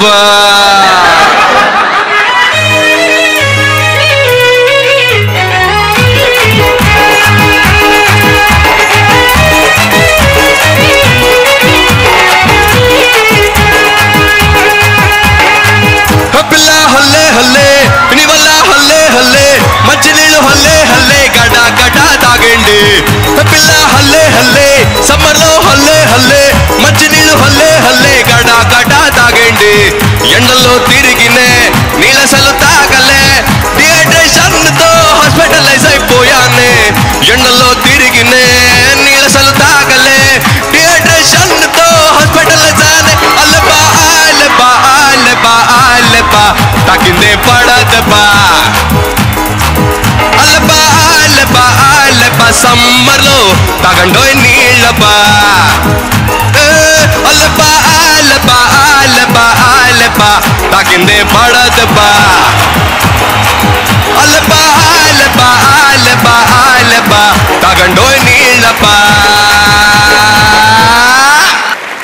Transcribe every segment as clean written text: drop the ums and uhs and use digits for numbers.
బా పిల్ల హల్లే హల్లే నీ వల్ల హల్లే హల్లే మంచినీళ్ళు హల్లే హల్లే గడా గడా తాగండి పిల్ల హల్లే హల్లే సమ్మర్లో హల్లే హల్లే మంచినీళ్ళు హల్లే హల్లే గడా గడా తాగండి ఎండల్లో తిరిగినే నీళ్ళసలు తాగలే డిహైడ్రేషన్తో హాస్పిటలైజ్ అయిపోయానే ఎండల్లో తిరిగినే నీళ్ళసలు తాగలే డిహైడ్రేషన్తో హాస్పిటలైజ్ అనే అల్లబా అల్లబా అల్లబా అల్లబా తాకిందే పడదబా అల్లబా అల్లబా అల్లబా సమ్మర్లో తాగండోయ్ నీళ్ళబా అల్లబా అల్లబా అల్లబా అల్లబా తాకిందే పడదబా అల్లబా అల్లబా అల్లబా అల్లబా తాగండోయ్ నీళ్ళబా.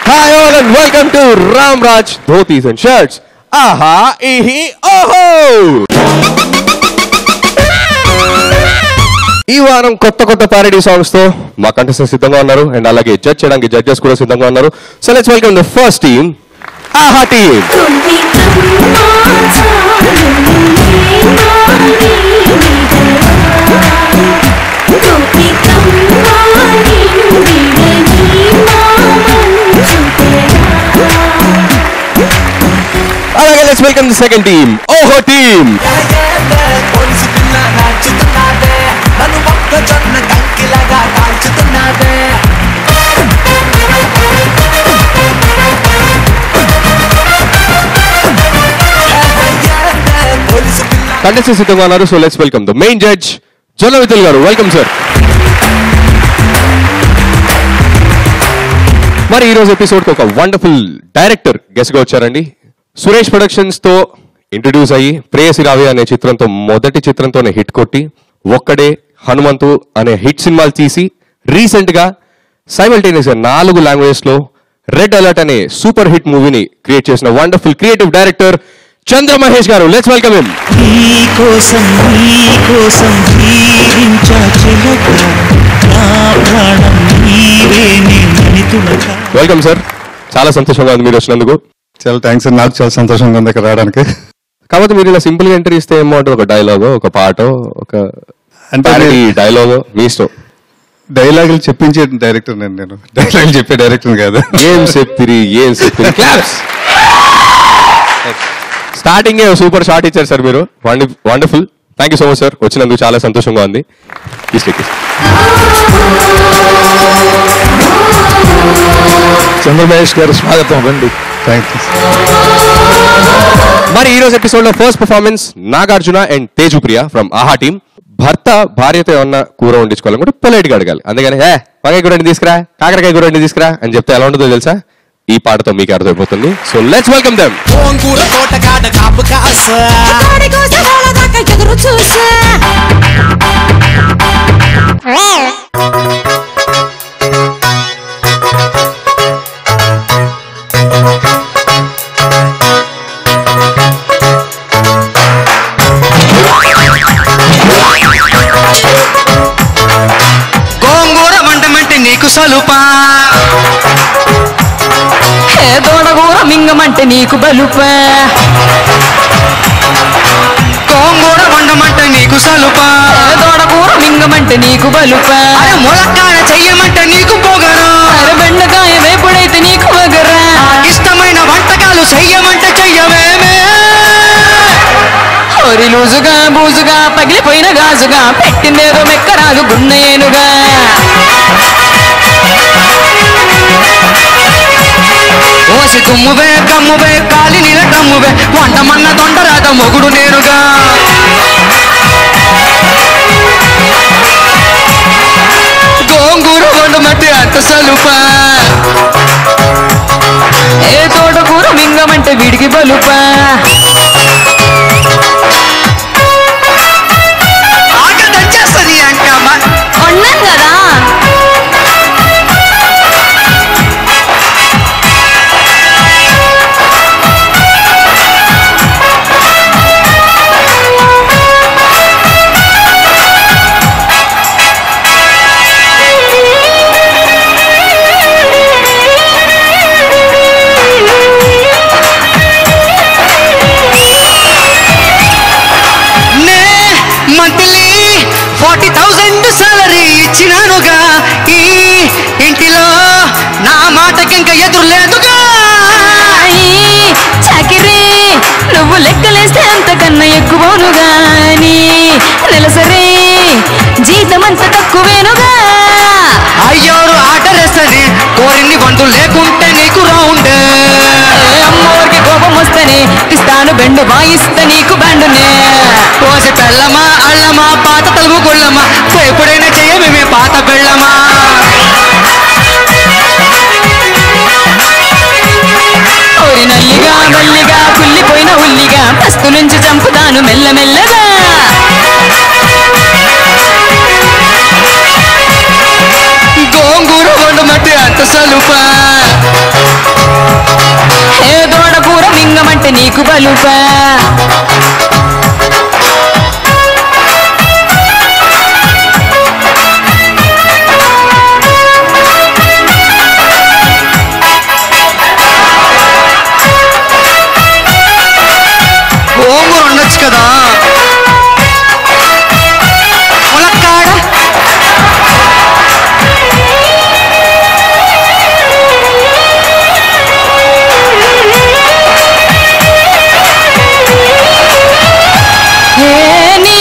Hi all and welcome to Ramraj Dhotis and Shirts. Aha, ihi, oho! ఈ వారం కొత్త పారడీ సాంగ్స్ తో మా కంటెస్టెంట్స్ సిద్ధంగా ఉన్నారు అండ్ అలాగే జడ్జ్ చేయడానికి జడ్జెస్ కూడా సిద్ధంగా ఉన్నారు. So let's welcome the first team, ఆహా టీమ్. అలాగే let's welcome the second team, ఓహో టీమ్. కంటెస్టెంట్స్ సిద్ధంగా ఉన్నారు. So let's welcome the main judge జొన్న విఠల్ గారు. Welcome sir. మరి ఈ రోజు ఎపిసోడ్ కి ఒక వండర్ఫుల్ డైరెక్టర్ గెస్ట్ గా వచ్చారండి. సురేష్ ప్రొడక్షన్స్ తో ఇంట్రడ్యూస్ అయ్యి ప్రేయసి రావి అనే చిత్రంతో మొదటి చిత్రంతోనే హిట్ కొట్టి ఒక్కడే, హనుమంతు అనే హిట్ సినిమాలు తీసి రీసెంట్ గా సైమల్టేనియస్ గా 4 లాంగ్వేజెస్ లో రెడ్ అలర్ట్ అనే సూపర్ హిట్ మూవీని క్రియేట్ చేసిన వండర్ఫుల్ క్రియేటివ్ డైరెక్టర్ చంద్ర మహేష్ గారు. Let's welcome him. Welcome sir. చాలా సంతోషంగా ఉంది మీరు వచ్చినందుకు. చాలా థ్యాంక్స్ అండి. నాకు చాలా సంతోషంగా ఉంది ఇక్కడ రావడానికి. కాబట్టి మీరు ఇలా సింపుల్ గా ఎంట్రీ ఇస్తే ఏమో ఒక డైలాగో, ఒక పాటో, ఒక డైలాగో మీ ఇష్టం. డైలాగులు చెప్పించే డైరెక్టర్ నేను డైలాగులు చెప్పే డైరెక్టర్ కాదు. ఏం చెప్తిరి క్లాప్స్. స్టార్టింగ్ సూపర్ షాట్ ఇచ్చారు సార్ మీరు. Wonderful. Thank you so much sir. వచ్చినందుకు చాలా సంతోషంగా ఉంది. చంద్ర మహేష్ గారు స్వాగతం. రండి. Thank you. మరి ఈ రోజు ఎపిసోడ్ లో first performance Nagarjuna and Tejupriya from Aha team. భర్త భార్యతో ఏమన్నా కూర వండించుకోవాలని కూడా పొలైట్ గా అడగాలి. అందుకని వంకాయ కూర తీసుకురా, కాకరకాయ కూర తీసుకురా అని చెప్తే ఎలా ఉంటుందో తెలుసా? ఈ పాటతో మీకు అర్థమైపోతుంది. So let's welcome them. గోంగూర వంటమంటే నీకు సలుపా, దోడగూర మింగమంటే నీకు బలుపా. గోంగూర వండమంటే నీకు సలుపా, దోడగూర మింగమంటే నీకు బలుపా. ములక్కాయ చెయ్యమంటే నీకు పొగరా, బెండకాయ వేపుడైతే నీకు వగరా. ఇష్టమైన వంటకాలు చెయ్యమంటే చెయ్యవేమే. ఒరి లూజుగా బూజుగా పగిలిపోయిన గాజుగా పెట్టిందేదో మెక్కరాదు గున్నయేనుగా. ఓసి తుమ్మువే కమ్మువే కాలి నీల కమ్మువే వంటమన్న దొండరాద మొగుడు నేనుగా. గోంగూర వండమంటే అంత సలుపా, ఏ తోటకూర మింగమంటే వీడికి బలుపా. ఆకదంచేస్తుంది అంటామా అన్నాం కదా. 40,000 సాలరీ ఇచ్చినానుగా, ఈ ఇంటిలో నా మాటకింక ఎదురు లేదుగా. చాకిరీ నువ్వు లెక్కలేస్తే అంతకన్నా ఎక్కువను గాని, నెలసరి జీతమంత తక్కువేనుగా. అయ్యోరు ఆర్డర్ వేస్తేనే కోరిన్ని వంటలు లేకుంటే నీకు రౌండ్. అమ్మోరికి కోపం వస్తేనే ఇస్తాను బెండు వాయిస్తే నీకు బ్యాండునే. కోసి పెళ్ళమా అల్లమా పాత తలుపు గుళ్ళమా, ఎప్పుడైనా చేయమే పాత పెళ్ళమా. ఓరి నల్లిగా నల్లిగా కుళ్ళిపోయిన ఉల్లిగా, పస్తు నుంచి చంపుతాను మెల్లమెల్లగా. గోంగూర వండమంటే అంత సలుపా, ఏ దోడ కూర మింగమంటే నీకు బలుపా. గోంగూర ఉండొచ్చు కదా. ములక్కాడ నీ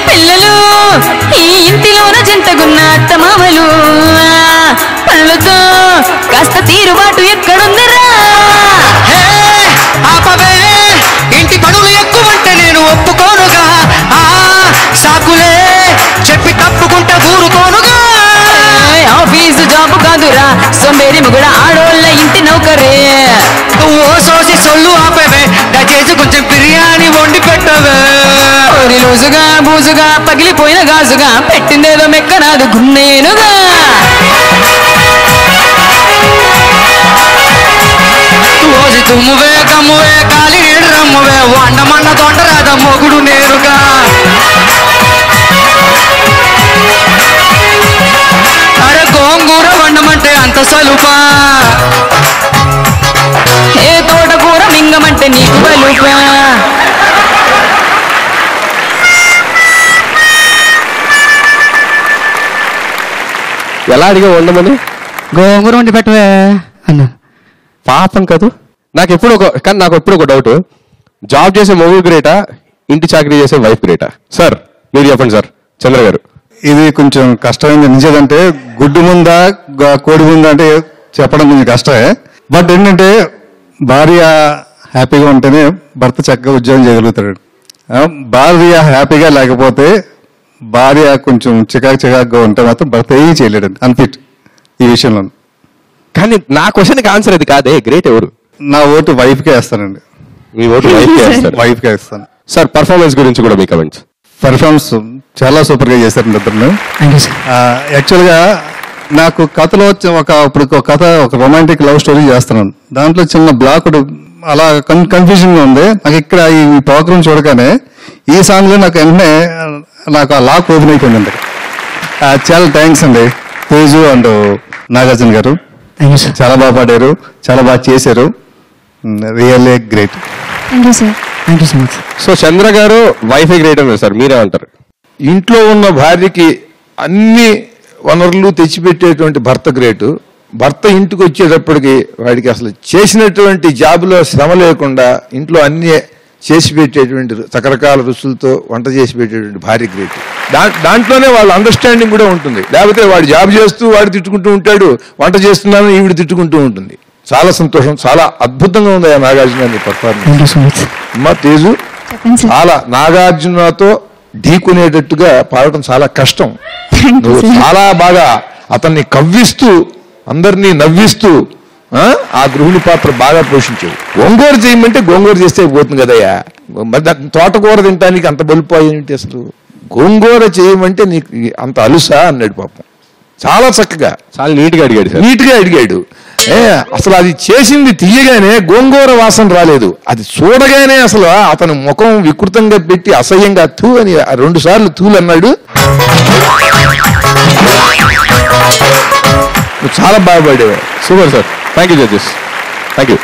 పిల్లలు ఈ ఇంటిలోన జంటగున్న అత్తమామలు, పనులతో కాస్త తీరుబాటు ఎక్కడుందిరా. హే ఆపవే, ఇంటి పనులు ఎక్కువంటే నేను ఒప్పుకోనుగా. ఆ సాకులే చెప్పి తప్పుకుంటా ఊరుకోనుగా. ఆఫీసు జాబు కాదురా సొంబేరి ముగుడ ఆడోళ్ళ ఇంటి నౌకరే. నువ్వు సోసి సొల్లు ఆపవే, దయచేసి కొంచెం బిర్యానీ వండి పెట్టవే. ఓరి లూజుగా బూజుగా పగిలిపోయిన గాజుగా, పెట్టిందేదో మెక్కనాదు గున్నేనుగా. రోజు తుమ్మువే కమ్మువే కాలి నీడు రమ్మువే, వండమన్న తొండరాద మొగుడు నేరుగా. అరే గోంగూర వండమంటే అంత సలుపా, ఏ తోటకూర మింగమంటే నీకు బలుపా. ఎలా అడిగా ఉండమని? గోంగూర వండి పెట్టవే అన్న. పాపం కాదు. నాకు ఎప్పుడు ఒక డౌట్, జాబ్ చేసే మొగుడు గ్రేటా, ఇంటి చాకరీ చేసే వైఫ్ గ్రేటా? సార్ మీరు చెప్పండి సార్. చంద్ర గారు. ఇది కొంచెం కష్టమైంది. నిజంటే గుడ్డు ముందా కోడి ముందా అంటే చెప్పడం కొంచెం కష్టమే. బట్ ఏంటంటే భార్య హ్యాపీగా ఉంటేనే భర్త చక్కగా ఉద్యోగం చేయగలుగుతాడు. భార్య హ్యాపీగా లేకపోతే, భార్య కొంచెం చికాకుగా ఉంటే మాత్రం భర్త ఏం చేయలేడండి, అన్ఫిట్ ఈ విషయంలో. కానీ నా క్వశ్చన్కి ఆన్సర్ అది కాదే. గ్రేట్ ఎవరు? నా ఓటు వైఫ్కే వేస్తానండి. మీ ఓటు వైఫ్కే వేస్తారు. వైఫ్కే వేస్తాను. సార్ పర్ఫార్మెన్స్ గురించి కూడా మీ కమెంట్స్. పర్ఫార్మెన్స్ చాలా సూపర్గా చేశారండి ఇద్దరు. యాక్చువల్గా నాకు కథలో ఇప్పుడు ఒక రొమాంటిక్ లవ్ స్టోరీ చేస్తున్నాను. దాంట్లో చిన్న బ్లాక్ అలా కన్ఫ్యూజన్గా ఉంది నాకు. ఇక్కడ ఈ ప్రోగ్రామ్ చూడగానే ఈ సాంగ్లో నాకు వెంటనే నాకు ఆ లాక్ ఓపెన్ అయిపోయిందండి. చాలా థ్యాంక్స్ అండి తేజు అండ్ నాగార్జున గారు. చాలా బాగా పాడారు, చాలా బాగా చేశారు. Really great. Thank you so much. So Chandra గారు వైఫై గ్రేట్ అన్నారు సార్, మీరే అంటారు? ఇంట్లో ఉన్న భార్యకి అన్ని వనరులు తెచ్చిపెట్టేటువంటి భర్త గ్రేటు. భర్త ఇంటికి వచ్చేటప్పటికి వాడికి అసలు చేసినటువంటి జాబులో శ్రమ లేకుండా ఇంట్లో అన్ని చేసి పెట్టేటువంటి రకరకాల రుచులతో వంట చేసి పెట్టేటువంటి భార్య గ్రేట్. దాంట్లోనే వాళ్ళ అండర్స్టాండింగ్ కూడా ఉంటుంది. లేకపోతే వాడు జాబ్ చేస్తూ వాడు తిట్టుకుంటూ ఉంటాడు, వంట చేస్తున్నాను ఈవిడ తిట్టుకుంటూ ఉంటుంది. చాలా సంతోషం, చాలా అద్భుతంగా ఉంది ఆ నాగార్జున పర్ఫార్మెన్స్. అమ్మా తేజు, చాలా నాగార్జునతో ఢీకొనేటట్టుగా పాడటం చాలా కష్టం. నువ్వు చాలా బాగా అతన్ని కవ్విస్తూ అందరినీ నవ్విస్తూ ఆ గృహిణి పాత్ర బాగా పోషించావు. గోంగూర చేయమంటే గోంగూర చేస్తే పోతుంది కదయ్యా, మరి తోటకూర తినడానికి అంత బలిపోయేంటి? అసలు గోంగూర చేయమంటే నీకు అంత అలుసా అన్నాడు పాపం. చాలా చక్కగా చాలా నీట్గా అడిగాడు. అసలు అది చేసింది తీయగానే గోంగూర వాసన రాలేదు. అది చూడగానే అసలు అతను ముఖం వికృతంగా పెట్టి అసహ్యంగా తూ అని 2 సార్లు తూలు అన్నాడు. చాలా బాగా పాడేవా. Super sir. Thank you judges. Thank you.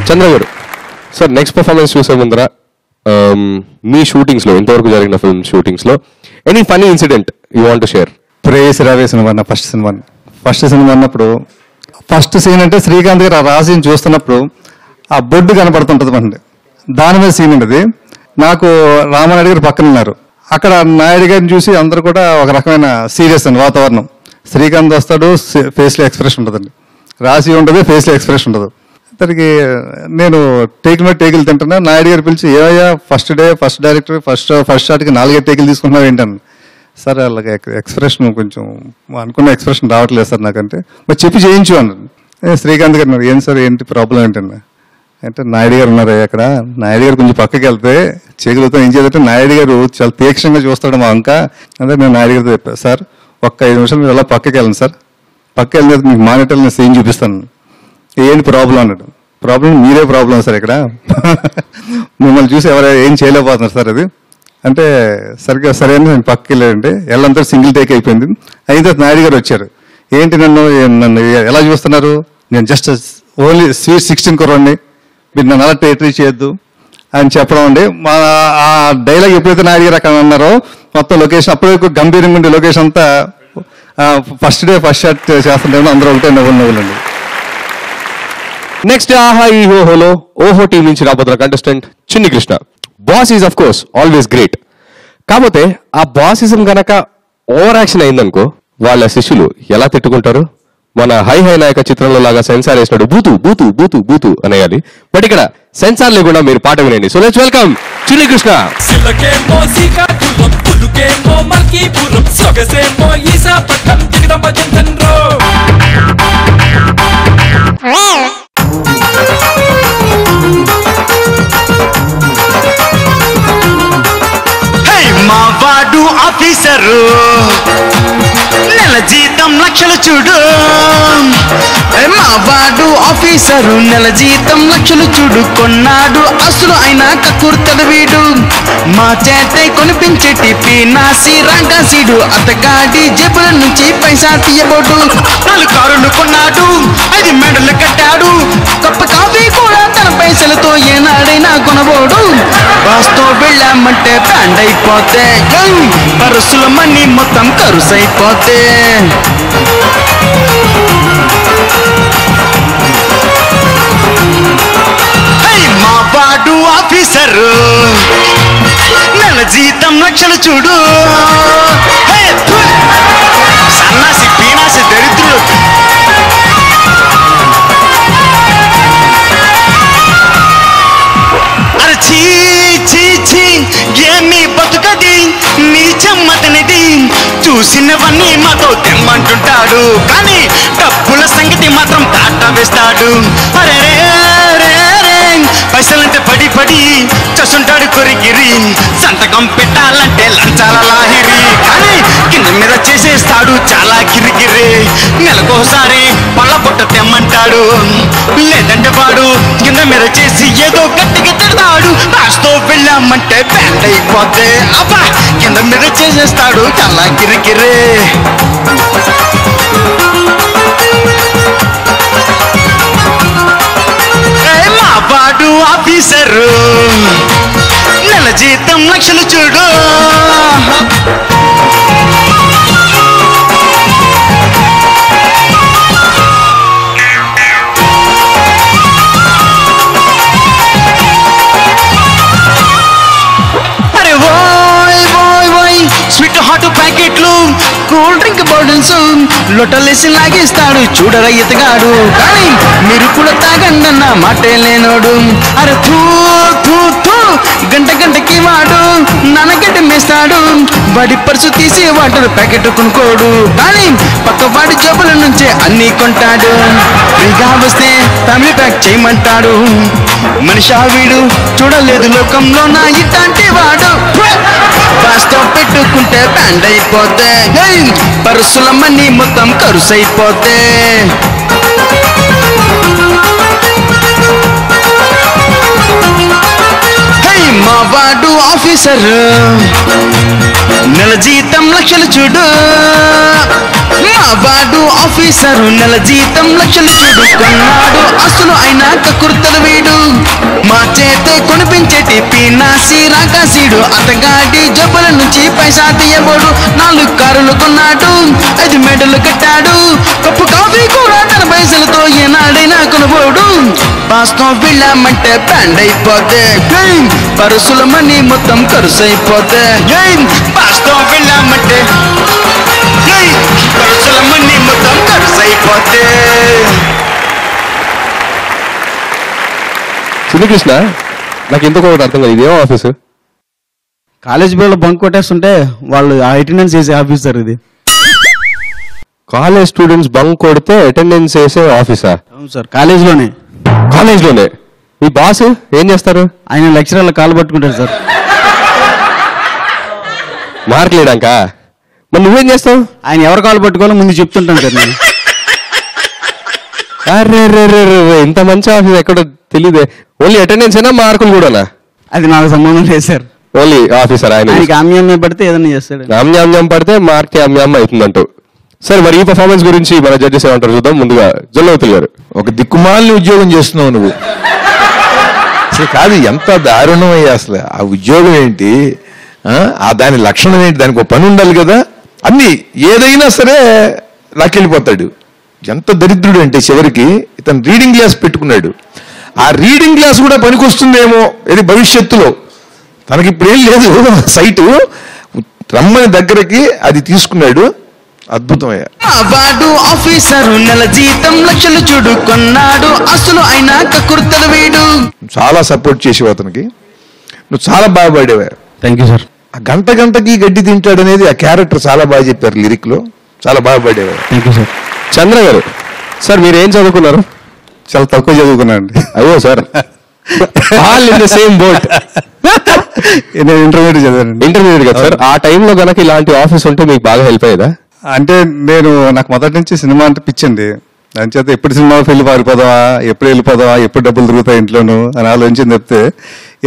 Chandra గారు సార్, నెక్స్ట్ పర్ఫార్మెన్స్ చూసే ముందర మీ షూటింగ్స్లో, ఇంతవరకు జరిగిన ఫిల్మ్ షూటింగ్స్లో any funny incident you want to share? Preyasi Raave cinema అన్న ఫస్ట్ సినిమా అన్నప్పుడు ఫస్ట్ సీన్ అంటే శ్రీకాంత్ గారు ఆ రాశిని చూస్తున్నప్పుడు ఆ బొడ్డు కనపడుతుంటుంది మనకి, దాని మీద సీన్ ఉండేది. నాకు రామానాయుడు గారు పక్కన ఉన్నారు. అక్కడ నాయుడు గారిని చూసి అందరూ కూడా ఒక రకమైన సీరియస్ అండి వాతావరణం. శ్రీకాంత్ వస్తాడు, ఫేస్లో ఎక్స్ప్రెషన్ ఉంటుందండి, రాశి ఉంటుంది, ఫేస్లో ఎక్స్ప్రెషన్ ఉండదు. దానికి నేను టేకుల మీద టేకులు తింటున్నా. నాయుడు గారు పిలిచి ఏమయ్యా ఫస్ట్ డైరెక్టర్ ఫస్ట్ షాట్కి 4 టేకులు తీసుకుంటున్నావు ఏంటని. సార్ అలాగే ఎక్స్ప్రెషన్ కొంచెం అనుకున్న ఎక్స్ప్రెషన్ రావట్లేదు సార్ నాకంటే, మరి చెప్పి చేయించు అన్నాడు. శ్రీకాంత్ గారు అన్నారు, ఏం సార్ ఏంటి ప్రాబ్లం ఏంటన్నా అంటే, నాయుడు గారు ఉన్నారు అక్కడ, నాయుడు గారు కొంచెం పక్కకి వెళ్తే చేతులతో ఏం చేయాలంటే నాయుడు గారు చాలా తీక్షణంగా చూస్తాడు మా వంక. అంటే నేను నాయుడు గారితో చెప్పాను, సార్ ఒక్క 5 నిమిషాలు మీరు అలా పక్కకి వెళ్ళండి సార్, పక్కకి వెళ్ళిన మీకు మానిటర్లో నేను సీన్ చూపిస్తాను. ఏంటి ప్రాబ్లం అన్నాడు. ప్రాబ్లం మీరే ప్రాబ్లం సార్, ఇక్కడ మిమ్మల్ని చూసి ఎవరైనా ఏం చేయలేకపోతున్నారు సార్ అది అంటే. సరిగ్గా సరే అని నేను పక్కకి వెళ్ళాడంటే ఎల్లంతా సింగిల్ టేక్ అయిపోయింది. అయిన తర్వాత నాయుడు గారు వచ్చారు. ఏంటి నన్ను ఎలా చూస్తున్నారు, నేను జస్ట్ ఓన్లీ స్వీట్ 16 కుర్రోడిని, మీరు నన్ను అలా ట్రీట్ చేయొద్దు అని చెప్పడం అండి. మా ఆ డైలాగ్ ఎప్పుడైతే నాయుడు గారు అక్కడ అన్నారో మొత్తం లొకేషన్ అప్పుడే గంభీరంగా ఉండే లొకేషన్ అంతా ఫస్ట్ షాట్ చేస్తుంటే అందరూ ఒకటే నవ్వులండి. నెక్స్ట్ ఆహా ఈ ఓహోలో ఓహో టీం నుంచి రాబోతున్న contestant Chinni Krishna. Boss is of course always great. కాకపోతే ఆ బాసిజం గనక ఓవర్ యాక్షన్ అయిందనుకో వాళ్ళ శిష్యులు ఎలా తిట్టుకుంటారు. మన హై నాయక చిత్రంలో లాగా సెన్సార్ వేసినాడు బూతు బూతు బూతు బూతు అనేయాలి. బట్ ఇక్కడ సెన్సార్ లేకుండా మీరు పాట వినండి. So let's welcome Chinni Krishna. మా వాడు ఆఫీసరు నెల జీతం లక్షలు చూడు. మా వాడు ఆఫీసరు నెల జీతం లక్షలు చూడు. కొన్నాడు అసలు అయినా కక్కుర్తడు వీడు. మా చేతే కొనిపించేటి పీనాసి రాగాసీడు. అతగాడి జేబుల నుంచి పైసా తీయబోడు. 4 కారులు కొన్నాడు, 5 మెడలు కట్టాడు. కప్ప కాఫీ కూడా తన పైసలతో ఏనాడైనా కొనబోడు. బాస్తో వెళ్ళామంటే బ్యాండ్ అయిపోతే, పరుసుల మనీ మొత్తం కరుసైపోతే. మా వాడు ఆఫీసరు నెల జీతం లక్షలు చూడు. సన్నాసి పీనాసి దరిద్రుడు. అరే చీ చీ చీ ఏమి బతుకది నీ చెమ్మతనిది. చూసినవన్నీ మాతో తెమ్మంటుంటాడు, కానీ డబ్బుల సంగతి మాత్రం తాట వేస్తాడు. అరే రే పైసలంటే పడి పడి చసుంటాడు కొరిగిరి. సంతకం పెట్టాలంటే లంచాల లాహిరి, కానీ కింద మీద చేసేస్తాడు చాలా గిరిగిరి. నెలకోసారి పళ్ళ పొట్ట తెమ్మంటాడు, లేదంటే వాడు కింద మీద చేసి ఏదో గట్టిగా తిడతాడు. రాష్తో వెళ్ళామంటే బ్యాండ్ అయిపోతే అబ్బా కింద మీద చేసేస్తాడు చాలా గిరిగిరి. మా వాడు ఆఫీసరు నెల జీతం లక్షలు చూడు. అరే ఓయ్ ఓయ్ ఓయ్ స్వీట్ హాట్ ప్యాకెట్లు, కూల్ డ్రింక్ బాటిల్స్ లొట్టలేసి లాగేస్తాడు చూడరా ఎతగాడు. కానీ మీరు కూడా తాగండన్న మాటే లేనోడు. అరే థూ థూ థూ గంటకి వాడు నానగడ్డ మేస్తాడు. వాడి పర్సు తీసి వాటర్ ప్యాకెట్ కొనుక్కోడు, కానీ పక్క వాడి జబ్బుల నుంచే అన్ని కొంటాడు. ఫ్రీగా వస్తే ఫ్యామిలీ ప్యాక్ చేయమంటాడు. మనిషా వీడు చూడలేదు లోకంలో నా ఇట్లాంటి వాడు. బాస్తో పెట్టుకుంటే బ్యాండ్ అయిపోతే, పరుసుల మనీ మొత్తం కరుసైపోతే. మా వాడు ఆఫీసర్ నెల జీతం లక్షలు చూడు. మా వాడు ఆఫీసరు నెల జీతం లక్షలు చూడుకున్నాడు అసలు అయినా కకుర్తలు వీడు మా చేతే కొనిపించేటి పీనాసి రాకాసీడు అతగాడి జబ్బుల నుంచి పైసా తీయబోడు 4 కారులు కొన్నాడు 5 మెడలు కట్టాడు కప్పు కాఫీ కూడా తన పైసలతో ఏనాడైనా కొనబోడు పాస్తో వెళ్ళామంటే బ్యాండ్ అయిపోతే పరుసుల మనీ మొత్తం ఖర్చు అయిపోతే పాస్తో వెళ్ళామంటే పరుసుల మనీ మొత్తం ఖర్చు అయిపోతే. శ్రీకృష్ణ నాకు ఎందుకో ఒకటి అర్థం కాదు, ఇదేమో ఆఫీసు? కాలేజ్ పిల్లలు బంక్ కొట్టేస్తుంటే వాళ్ళు అటెండెన్స్ వేసే ఆఫీసర్ ఇది. కాలేజ్ స్టూడెంట్స్ బంక్ కొడితే అటెండెన్స్ వేసే ఆఫీసా? అవును సార్, కాలేజ్లోనే. కాలేజ్లోనే? మీ బాస్ ఏం చేస్తారు? ఆయన లెక్చరర్ల కాలు పట్టుకుంటారు సార్. మార్కులు వేయడాక? మరి నువ్వేం చేస్తావు? ఆయన ఎవరు కాలు పట్టుకోవాలో ముందు చెప్తుంటాను సార్ నేను. అరే ఇంత మంచి ఆఫీస్ ఎక్కడో తెలియదే. ఓన్లీ అటెండెన్స్ అయినా మార్కులు కూడానా? అది నాకు సంబంధం లేదు సార్. ఓన్లీ ఆఫీసర్ ఆయన ఆమ్యామ్యం పడితే ఏదైనా చేస్తాడు. ఆమ్యామ్యం పడితే మార్క్ ఆమ్యామ్యం అవుతుందంటూ. సరే, మరి ఈ పర్ఫార్మెన్స్ గురించి మన జడ్జెస్ ఏమంటారు చూద్దాం. ముందుగా జల్లవతులు గారు. ఒక దిక్కుమాలిని ఉద్యోగం చేస్తున్నావు నువ్వు. అసలు కాదు, ఎంత దారుణం అయ్యా అసలు. ఆ ఉద్యోగం ఏంటి, ఆ దాని లక్షణం ఏంటి, దానికి ఒక పని ఉండాలి కదా. అన్ని ఏదైనా సరే లాక్కెళ్ళిపోతాడు. ఎంత దరిద్రుడు అంటే చివరికి ఇతను రీడింగ్ గ్లాస్ పెట్టుకున్నాడు. ఆ రీడింగ్ గ్లాస్ కూడా పనికొస్తుందేమో ఇది భవిష్యత్తులో. తనకి ఇప్పుడు ఏం లేదు సైటు, రమ్మని దగ్గరికి అది తీసుకున్నాడు. అద్భుతమయ్యా. వాడు ఆఫీసరు నెల జీతం లక్షలు చూడుకున్నాడు అసలు అయినా కకుర్తలు వీడు. చాలా సపోర్ట్ చేసేవు అతనికి. నువ్వు చాలా బాగా పాడేవా. Thank you sir. ఆ గంటకి గడ్డి తింటాడు అనేది ఆ క్యారెక్టర్ చాలా బాగా చెప్పారు లిరిక్ లో. చాలా బాగా పాడేవా. Thank you sir. చంద్ర గారు, సార్ మీరు ఏం చదువుకున్నారు? చాలా తక్కువ చదువుకున్నానండి. అయ్యో sir, all in the same boat. నేను ఇంటర్మీడియట్ చదివానండి. ఇంటర్మీడియట్ కదా సార్. ఆ టైంలో కనుక ఇలాంటి ఆఫీస్ ఉంటే మీకు బాగా హెల్ప్ అయ్యేదా? అంటే నాకు మొదటి నుంచి సినిమా అంటే పిచ్చండి. దాని చేత ఎప్పుడు సినిమా వెళ్ళి పారిపోదావా, ఎప్పుడు వెళ్ళిపోదావా, ఎప్పుడు డబ్బులు దొరుకుతాయి ఇంట్లోనూ అని ఆలోచించింది తప్పితే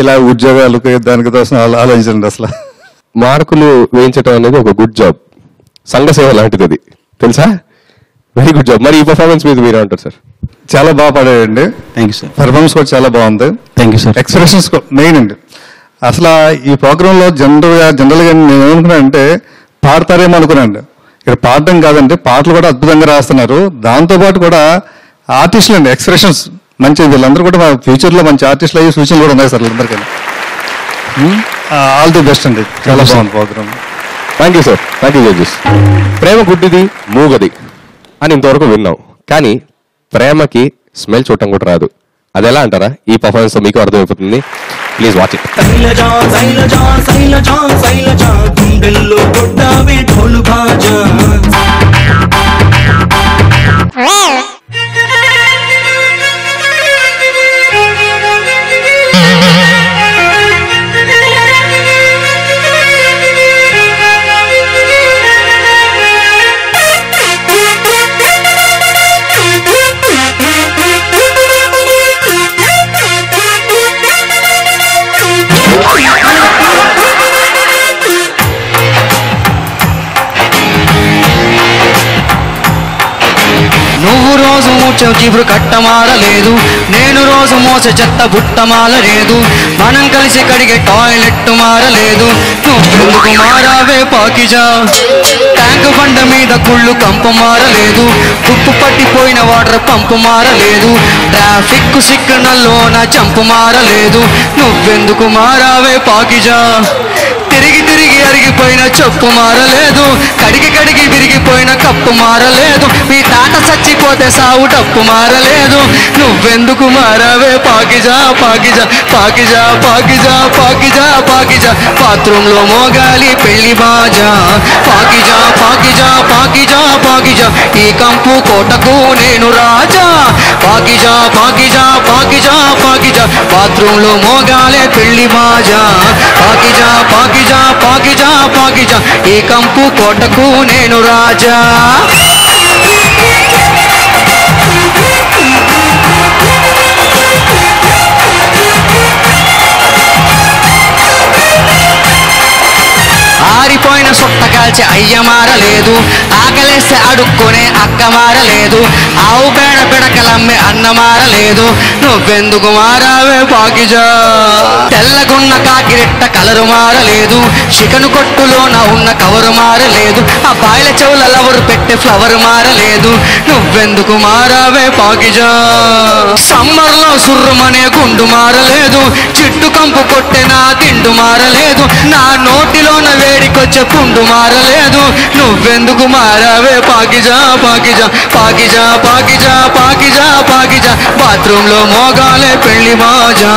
ఇలా ఉద్యోగాలు దానికి కోసం ఆలోచించండి. అసలు మార్కులు వేయించడం అనేది ఒక గుడ్ జాబ్, సంఘ సేవ లాంటిది. అది తెలుసా? Very good job. మరి ఈ పర్ఫార్మెన్స్ మీద మీరు ఏమంటారు సార్? చాలా బాగా పాడాడండి. Thank you sir. పర్ఫార్మెన్స్ కూడా చాలా బాగుంది. Thank you sir. Expressions main అండి. అసలు ఈ ప్రోగ్రాంలో జనరల్గా నేను ఏమనుకున్నాను అంటే పాడతారేమో అనుకున్నాను. ఇక్కడ పాడడం కాదండి, పాటలు కూడా అద్భుతంగా రాస్తున్నారు. దాంతోపాటు కూడా ఆర్టిస్టులు అండి, ఎక్స్ప్రెషన్స్ మంచిది. వీళ్ళందరూ కూడా ఫ్యూచర్లో మంచి ఆర్టిస్టులు అయ్యే సూచనలు కూడా ఉన్నాయి సార్ వీళ్ళందరికీ. ఆల్ ది బెస్ట్ అండి. చాలా బాగుంది programme. Thank you sir. Thank you judges. ప్రేమ గుడ్డిది మూగది అని ఇంతవరకు విన్నాం, కానీ ప్రేమకి స్మెల్ చూడటం కూడా రాదు. అది ఎలా అంటారా? ఈ పర్ఫార్మెన్స్ మీకు అర్థమైపోతుంది. Please watch it. నువ్వు రోజు మూర్చవు చీపురు కట్టమారలేదు, నేను రోజు మోసే చెత్త బుట్ట మారలేదు, మనం కలిసి కడిగే టాయిలెట్ మారలేదు. నువ్వెందుకు మారావే పాకిజా, ట్యాంక్ బండ మీద కుళ్ళు కంపు మారలేదు, ఉప్పు పట్టిపోయిన వాటర్ పంపు మారలేదు, ట్రాఫిక్ సిగ్నల్లో నా చంపు మారలేదు. నువ్వెందుకు మారావే పాకిజా, తిరిగి తిరిగి అరిగిపోయిన చెప్పు మారలేదు, కడిగి కడిగి విరిగిపోయిన కప్పు మారలేదు, మీ తాట చచ్చిపోతే సావు డప్పు మారలేదు. నువ్వెందుకు మారావే పాకిజా పాకిజా పాకిజా పాకిజా పాకిజా పాకిజా, బాత్రూంలో మోగాలి పెళ్లి బాజా, పాకిజా పాకిజా పాకిజా పాకిజా, ఈ కంపు కోటకు నేను రాజా, పాకిజా పాకిజా పాకిజా పాకిజా, బాత్రూంలో మోగాలే పెళ్లి బాజా, పాకిజా పాకిజా పాకిజా పాకిజా, ఈ కంపు కోటకు నేను రాజా. ఆ ఆరిపోయిన సొట్ట కాల్చి అయ్య మారలేదు, ఆకలేస్తే అడుక్కునే అక్క మారలేదు, ఆవు పేడ పిడకలమ్మే అన్న మారలేదు, నువ్వెందుకు మారావే పాకిజా. తెల్లగున్న కాకిరెట్ట కలరు మారలేదు, చికెను కొట్టులోన ఉన్న కవరు మారలేదు, ఆ బాయిల చెవుల లవరు పెట్టే ఫ్లవర్ మారలేదు, నువ్వెందుకు మారావే పాకిజా. సమ్మర్లో సుర్రుమనే గుండు మారలేదు, చిట్టు కంపు కొట్టే నా తిండు మారలేదు, నా నోటిలోన వేడికొచ్చే పుండు మారలేదు, నువ్వెందుకు మారావే పాకిజా పాకిజా పాకిజా పాకిజా పాకిజా పాకిజా. బాత్రూంలో మోగాలే పెళ్లి బాజా,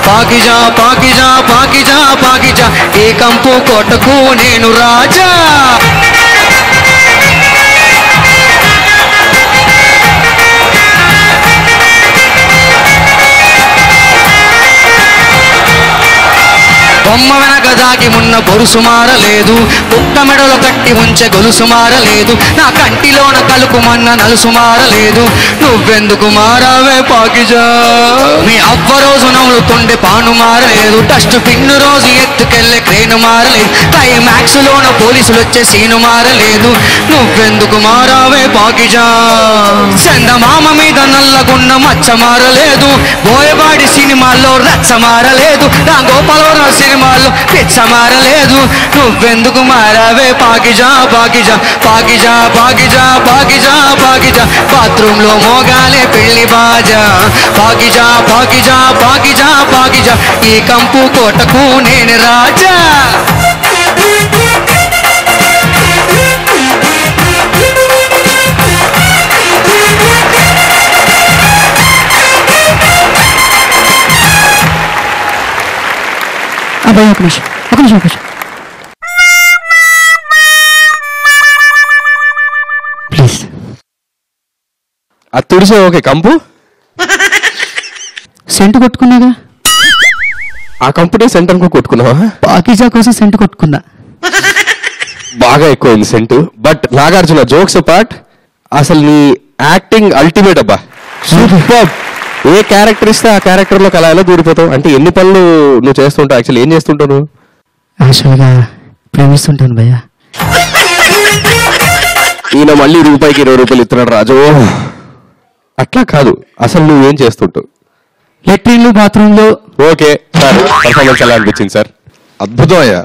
పాకిజా పాకిజా పాకిజా పాకిజా. ఏ కంపు కోటకు నేను రాజా. బొమ్మ వెనక దాగి ఉన్న బొరుసు మారలేదు, కుక్క మెడలో కట్టి ఉంచే గొలుసు మారలేదు, నా కంటిలోన కలుపుమన్న నలుసు మారలేదు, నువ్వెందుకు మారావే పాకిజా. మీ అవ్వ రోజు నవ్వుతుండే పాను మారలేదు, డస్ట్ పిన్ను రోజు ఎత్తుకెళ్ళే క్రేను మారలేదు, క్లైమాక్స్ లోన పోలీసులు వచ్చే సీను మారలేదు, నువ్వెందుకు మారావే పాకిజా. చందమామ మీద నల్లగున్న మచ్చ మారలేదు, బోయబాడి సినిమాల్లో రచ్చ మారలేదు, నా గోపాలవరం సినిమాల్లో పిచ్చ మారలేదు, నువ్వెందుకు మారావే పాకిజా పాకిజా పాకిజా పాకిజా పాకిజా పాకిజా. బాత్రూంలో మోగాలే పెళ్లి బాజా, పాకిజా పాకిజా పాకిజా పాకిజా. ఈ కంపు కోటకు నేను రాజా. అబ్బాయి ఒక నిమిషం ఒక నిమిషం ఒక నిమిషం ప్లీజ్. అది తుడిసే ఓకే, కంపు సెంటు కొట్టుకున్నాగా, ఆ కంపునే సెంటర్ కొట్టుకున్నావా? పాకిజా కోసం సెంటు కొట్టుకున్నా. బాగా ఎక్కువైంది scent. But Nagarjuna jokes part, అసలు నీ యాక్టింగ్ అల్టిమేట్ అబ్బా, సూపర్. ఏ క్యారెక్టర్ ఇస్తే ఆ క్యారెక్టర్ లో అలా ఎలా దూరిపోతావు? అంటే ఎన్ని పనులు నువ్వు చేస్తుంటావు? యాక్చువల్లీ ఏం చేస్తుంటావు నువ్వు? యాక్చువల్గా ప్రేమిస్తుంటాను భయ్యా. ఈయన మళ్ళీ రూపాయికి 20 రూపాయలు ఇస్తున్నాడు రాజు. అట్లా కాదు, అసలు నువ్వేం చేస్తుంటావు? లెట్రిన్లు బాత్రూంలు. ఓకే సార్, పర్ఫార్మెన్స్ ఎలా అనిపించింది సార్? అద్భుతం అయ్యా.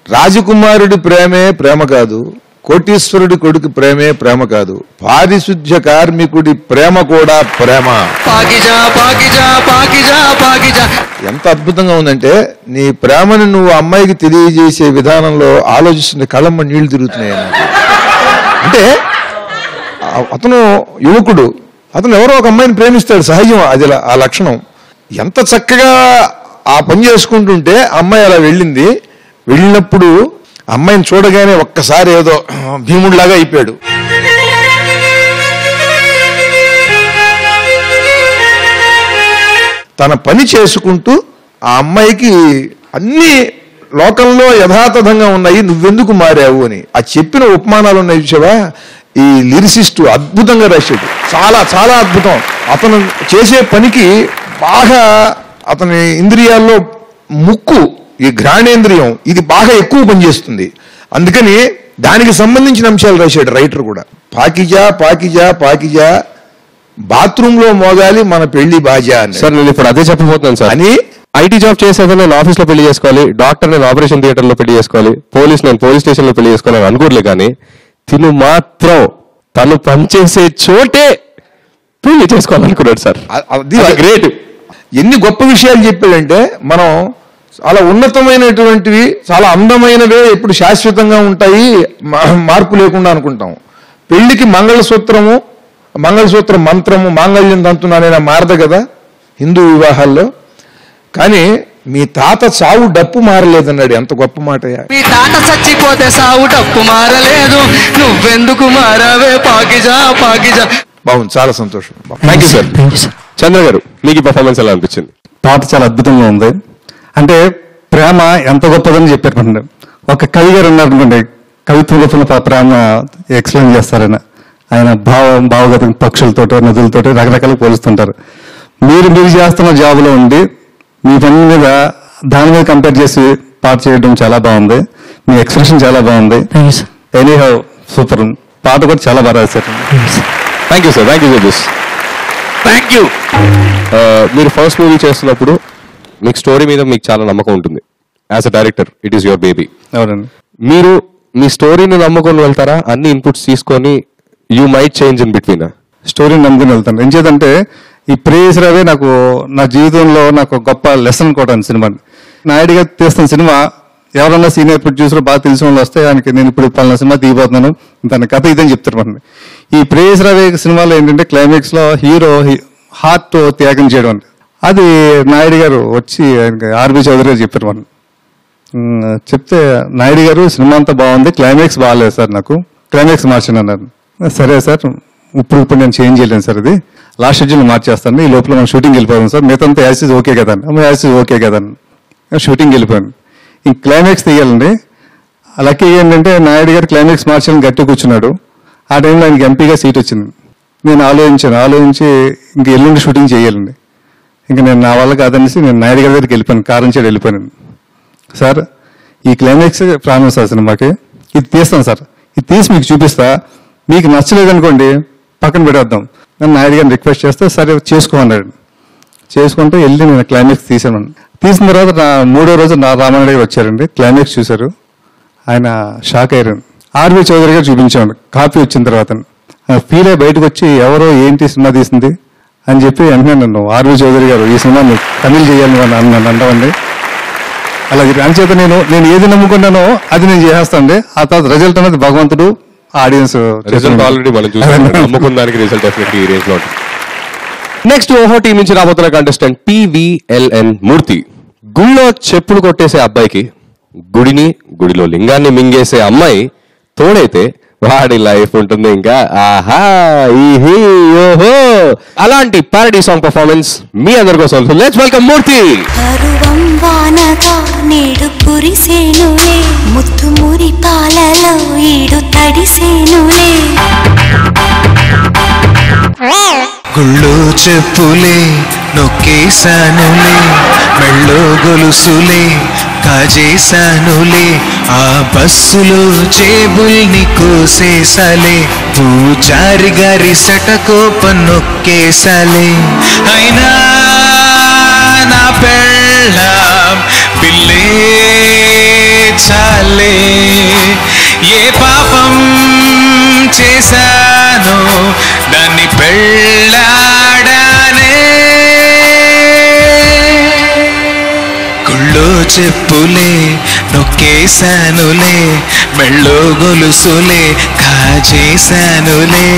రాజకుమారుడి ప్రేమే ప్రేమ కాదు, కోటీశ్వరుడి కొడుకు ప్రేమే ప్రేమ కాదు, పారిశుద్ధ్య కార్మికుడి ప్రేమ కూడా ప్రేమ. పాకిజా పాకిజా పాకిజా పాకిజా. ఎంత అద్భుతంగా ఉందంటే నీ ప్రేమను నువ్వు అమ్మాయికి తెలియజేసే విధానంలో ఆలోచిస్తున్న కళ్ళమ్మ నీళ్లు తిరుగుతున్నాయి. అంటే అతను యువకుడు, అతను ఎవరో ఒక అమ్మాయిని ప్రేమిస్తాడు, సహజం అది, ఆ లక్షణం. ఎంత చక్కగా ఆ పని చేసుకుంటుంటే అమ్మాయి అలా వెళ్ళింది. వెళ్ళినప్పుడు అమ్మాయిని చూడగానే ఒక్కసారి ఏదో భీముడిలాగా అయిపోయాడు. తన పని చేసుకుంటూ ఆ అమ్మాయికి అన్ని లోకంలో యథాతథంగా ఉన్నాయి, నువ్వెందుకు మారావు అని ఆ చెప్పిన ఉపమానాలు ఉన్నాయి చూసావా. ఈ లిరిసిస్టు అద్భుతంగా రాశాడు, చాలా చాలా అద్భుతం. అతను చేసే పనికి బాగా అతని ఇంద్రియాల్లో ముక్కు, ఈ ఘ్రాణేంద్రియం, ఇది బాగా ఎక్కువ పనిచేస్తుంది. అందుకని దానికి సంబంధించిన అంశాలు రాశాడు రైటర్ కూడా. పాకిజా పాకిజా పాకిజా, బాత్రూమ్ లో మోగాలి మన పెళ్లి బాజా అని. సార్ నేను ఇప్పుడు అదే చెప్పబోతున్నాను సార్. అని ఐటీ జాబ్ చేసేది నేను ఆఫీస్ లో పెళ్లి చేసుకోవాలి, డాక్టర్ నేను ఆపరేషన్ థియేటర్ లో పెళ్లి చేసుకోవాలి, పోలీస్ నేను పోలీస్ స్టేషన్ లో పెళ్లి చేసుకోవాలి అనుకోలే, కానీ తిను మాత్రం తను పనిచేసే చోటే పెళ్లి చేసుకోవాలనుకున్నాడు సార్. అది గ్రేట్. ఎన్ని గొప్ప విషయాలు చెప్పాడంటే, మనం చాలా ఉన్నతమైనటువంటివి, చాలా అందమైనవే ఎప్పుడు శాశ్వతంగా ఉంటాయి, మార్పు లేకుండా అనుకుంటాం. పెళ్లికి మంగళసూత్రము, మంగళసూత్ర మంత్రము, మాంగళ్యం తంతునైనా మారదు కదా హిందూ వివాహాల్లో. కానీ మీ తాత సావు డప్పు మారలేదన్నాడు. ఎంత గొప్ప మాట. మీ తాత చచ్చిపోతే సావు డప్పు మారలేదు, నువ్వెందుకు మారావే పాకిజా పాకిజా. బాగుంది, చాలా సంతోషం. Thank you sir. చంద్ర గారు, మీకు ఈ పర్ఫార్మెన్స్ ఎలా అనిపించింది? పాట చాలా అద్భుతంగా ఉంది. అంటే ప్రేమ ఎంత గొప్పదని చెప్పారు. ఒక కవి గారు ఉన్నారనుకోండి, కవిత్వం గొప్ప ప్రేమ ఎక్స్ప్లెయిన్ చేస్తారని. ఆయన భావగతం పక్షులతోటో నదులతోటో రకరకాలుగా పోలుస్తుంటారు. మీరు చేస్తున్న జాబ్లో ఉండి మీ పని మీద దాని మీద కంపేర్ చేసి పాట చేయడం చాలా బాగుంది, మీ ఎక్స్ప్రెషన్ చాలా బాగుంది. Thank you sir. Any how super, పాట కూడా చాలా బాగా రాశారు. Thank you sir, thank you so much. Thank you. మీరు ఫస్ట్ మూవీ చేస్తున్నప్పుడు మీకు స్టోరీ మీద మీకు చాలా నమ్మకం ఉంటుంది. As a director it is your baby. అవునండి. మీరు మీ స్టోరీని నమ్ముకొని వెళ్తారా? అన్ని ఇన్పుట్స్ తీసుకొని you might change in between? స్టోరీని నమ్ముకుని వెళ్తాను. ఏం చేద్దంటే ఈ ప్రేయస్ రవే నాకు నా జీవితంలో నాకు గొప్ప లెసన్ కూడా సినిమా. నాయుడుగా తీస్తున్న సినిమా ఎవరన్నా సీనియర్ ప్రొడ్యూసర్ బాగా తెలిసిన వాళ్ళు వస్తే ఆయనకి నేను ఇప్పుడు పలానా సినిమా తీయబోతున్నాను, దాని కథ ఇదని చెప్తారు. ఈ ప్రేయస్ రవే సినిమాలో ఏంటంటే క్లైమాక్స్ లో హీరో హార్ట్ త్యాగం చేయడం అంటే అది నాయుడు గారు వచ్చి ఆయనకి ఆర్బి చౌదరి గారు చెప్పారు. చెప్తే నాయుడు గారు సినిమా అంతా బాగుంది, క్లైమాక్స్ బాగాలేదు సార్, నాకు క్లైమాక్స్ మార్చండి అన్నారు. సరే సార్, ఇప్పుడు నేను చేంజ్ చేయలేను సార్, అది లాస్ట్ షెడ్యూల్ మార్చేస్తాను, ఈ లోపల మనం షూటింగ్ వెళ్ళిపోయాం సార్, మిగతా యాసిస్ ఓకే కదా యాసిస్ ఓకే కదా షూటింగ్ వెళ్ళిపోయాను. ఈ క్లైమాక్స్ తీయాలండి. లక్కీ ఏంటంటే నాయుడు గారు క్లైమాక్స్ మార్చాలని గట్టి కూర్చున్నాడు. ఆ టైంలో ఆయనకి ఎంపీగా సీట్ వచ్చింది. నేను ఆలోచించి ఇంక ఎల్లుండి షూటింగ్ చేయాలండి. ఇంకా నేను నా వల్ల కాదనేసి నేను నాయుడు గారి దగ్గరికి వెళ్ళిపోయాను, కారం చేయడం వెళ్ళిపోయాను. సార్ ఈ క్లైమాక్స్ ప్రాబ్లం సార్ సినిమాకి, ఇది తీస్తాను సార్, ఇది తీసి మీకు చూపిస్తా, మీకు నచ్చలేదనుకోండి పక్కన పెట్టేద్దాం. నేను నాయుడు గారిని రిక్వెస్ట్ చేస్తే సరే చేసుకోమన్నాడు. చేసుకుంటే వెళ్ళి నేను క్లైమాక్స్ తీసాను. తీసిన తర్వాత మూడో రోజు రామారాయుడు గారు వచ్చారండి, క్లైమాక్స్ చూశారు. ఆయన షాక్ అయ్యారు. ఆర్వి చౌదరి గారు చూపించాను కాపీ వచ్చిన తర్వాత. ఫీల్ అయ్యి బయటకు వచ్చి ఎవరో ఏంటి సినిమా తీసింది అని చెప్పి వెంటనే నన్ను ఆర్వి చౌదరి గారు ఈ సినిమాని తమిళ్ చేయాలి అని నన్ను అంటామండి. అలాగే అంచేత నేను ఏది నమ్ముకున్నానో అది నేను చేసేస్తానండి. ఆ తర్వాత రిజల్ట్ అనేది భగవంతుడు ఆడియన్స్ రిజల్ట్ ఆల్రెడీ మనం చూసాం, నమ్ముకున్న దానికి రిజల్ట్ డెఫినెట్లీ ఈ రేంజ్ లో ఉంటుంది. నెక్స్ట్ ఓహో టీం నుంచి రాబోతున్న కంటెస్టెంట్ PVLN మూర్తి. గుళ్ళో చెప్పులు కొట్టేసే అబ్బాయికి గుడిలో లింగాన్ని మింగేసే అమ్మాయి తోడైతే వాడి లైఫ్ ఉంటుంది ఇంకా ఆహా ఈహీ ఓహో. అలాంటి పారడీ సాంగ్ పర్ఫార్మెన్స్ మీ అందరి కోసం. లెట్స్ వెల్కమ్ మూర్తి. కరువం వానగా నేడు కురిసేనులే, ముత్తు మురి పాలలో ఈడు తడిసేనులే. గుళ్ళో చెప్పులే నొక్కేశానులే, మెళ్ళో గొలుసులే కాజేశానులే, ఆ బస్సులో జేబుల్ని కోసేసాలే, పూజారి గారి సటకోపం నొక్కేసాలే. అయినా నా పెళ్ళాం పిల్లే చాలే, ఏ పాపం చేశానో దాన్ని పెళ్ళాడానే. గుళ్ళో చెప్పులే నొక్కేశానులే, మెళ్ళో గొలుసులే కాజేశానులే.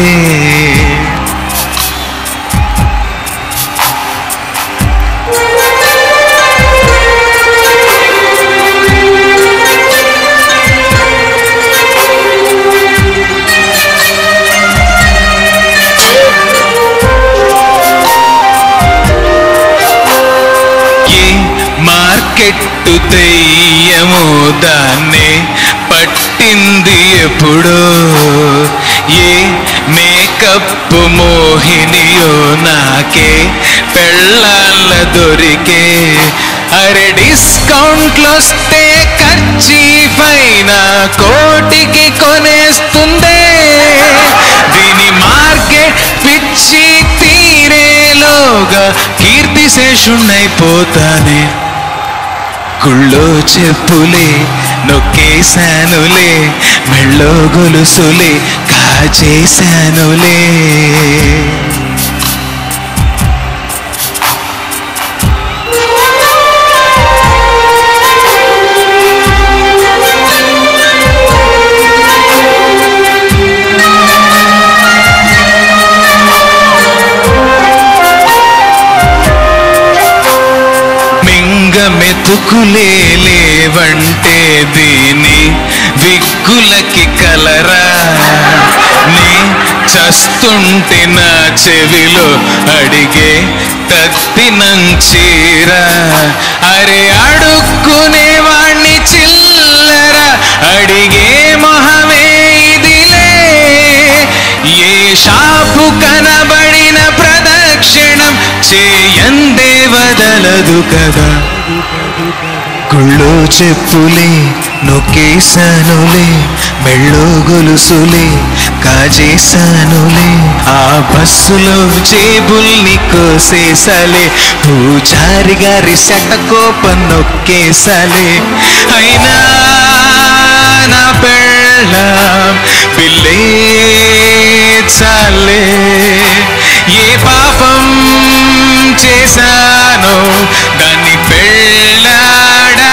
మార్కెట్టు దెయ్యము దాన్నే పట్టింది ఎప్పుడో, ఏ మేకప్ మోహినియో నాకే పెళ్ళాళ్ళ దొరికే. అరే డిస్కౌంట్లొస్తే ఖర్చీఫైన కోటికి కొనేస్తుందే, దీని మార్కెట్ పిచ్చి తీరేలోగా కీర్తిశేషుణ్ణైపోతానే. గుళ్ళో చెప్పులే నొక్కేశానులే, మెళ్ళో గొలుసులే కాజేశానులే. మెతుకులే లేవంటే దీని విగ్గులకి కలరా, నే చస్తుంటే నా చెవిలో అడిగే తత్తినంచీరా. అరే అడుక్కునేవాణ్ణి చిల్లర అడిగే మొహమే ఇదిలే, ఏ షాపు కనబడిన ప్రదక్షిణం చేయందే వదలదు కదా. గుళ్ళో చెప్పులే నొక్కేశానులే, మెళ్ళో గొలుసులే కాజేశానులే, ఆ బస్సులో జేబుల్ని కోసేసాలే, పూజారి గారి శటకోపం నొక్కేసాలే. అయినా నా పెళ్ళాం పిల్లే చాలే, ఏ పాపం చేశానో దాన్ని పెళ్ళాడానే.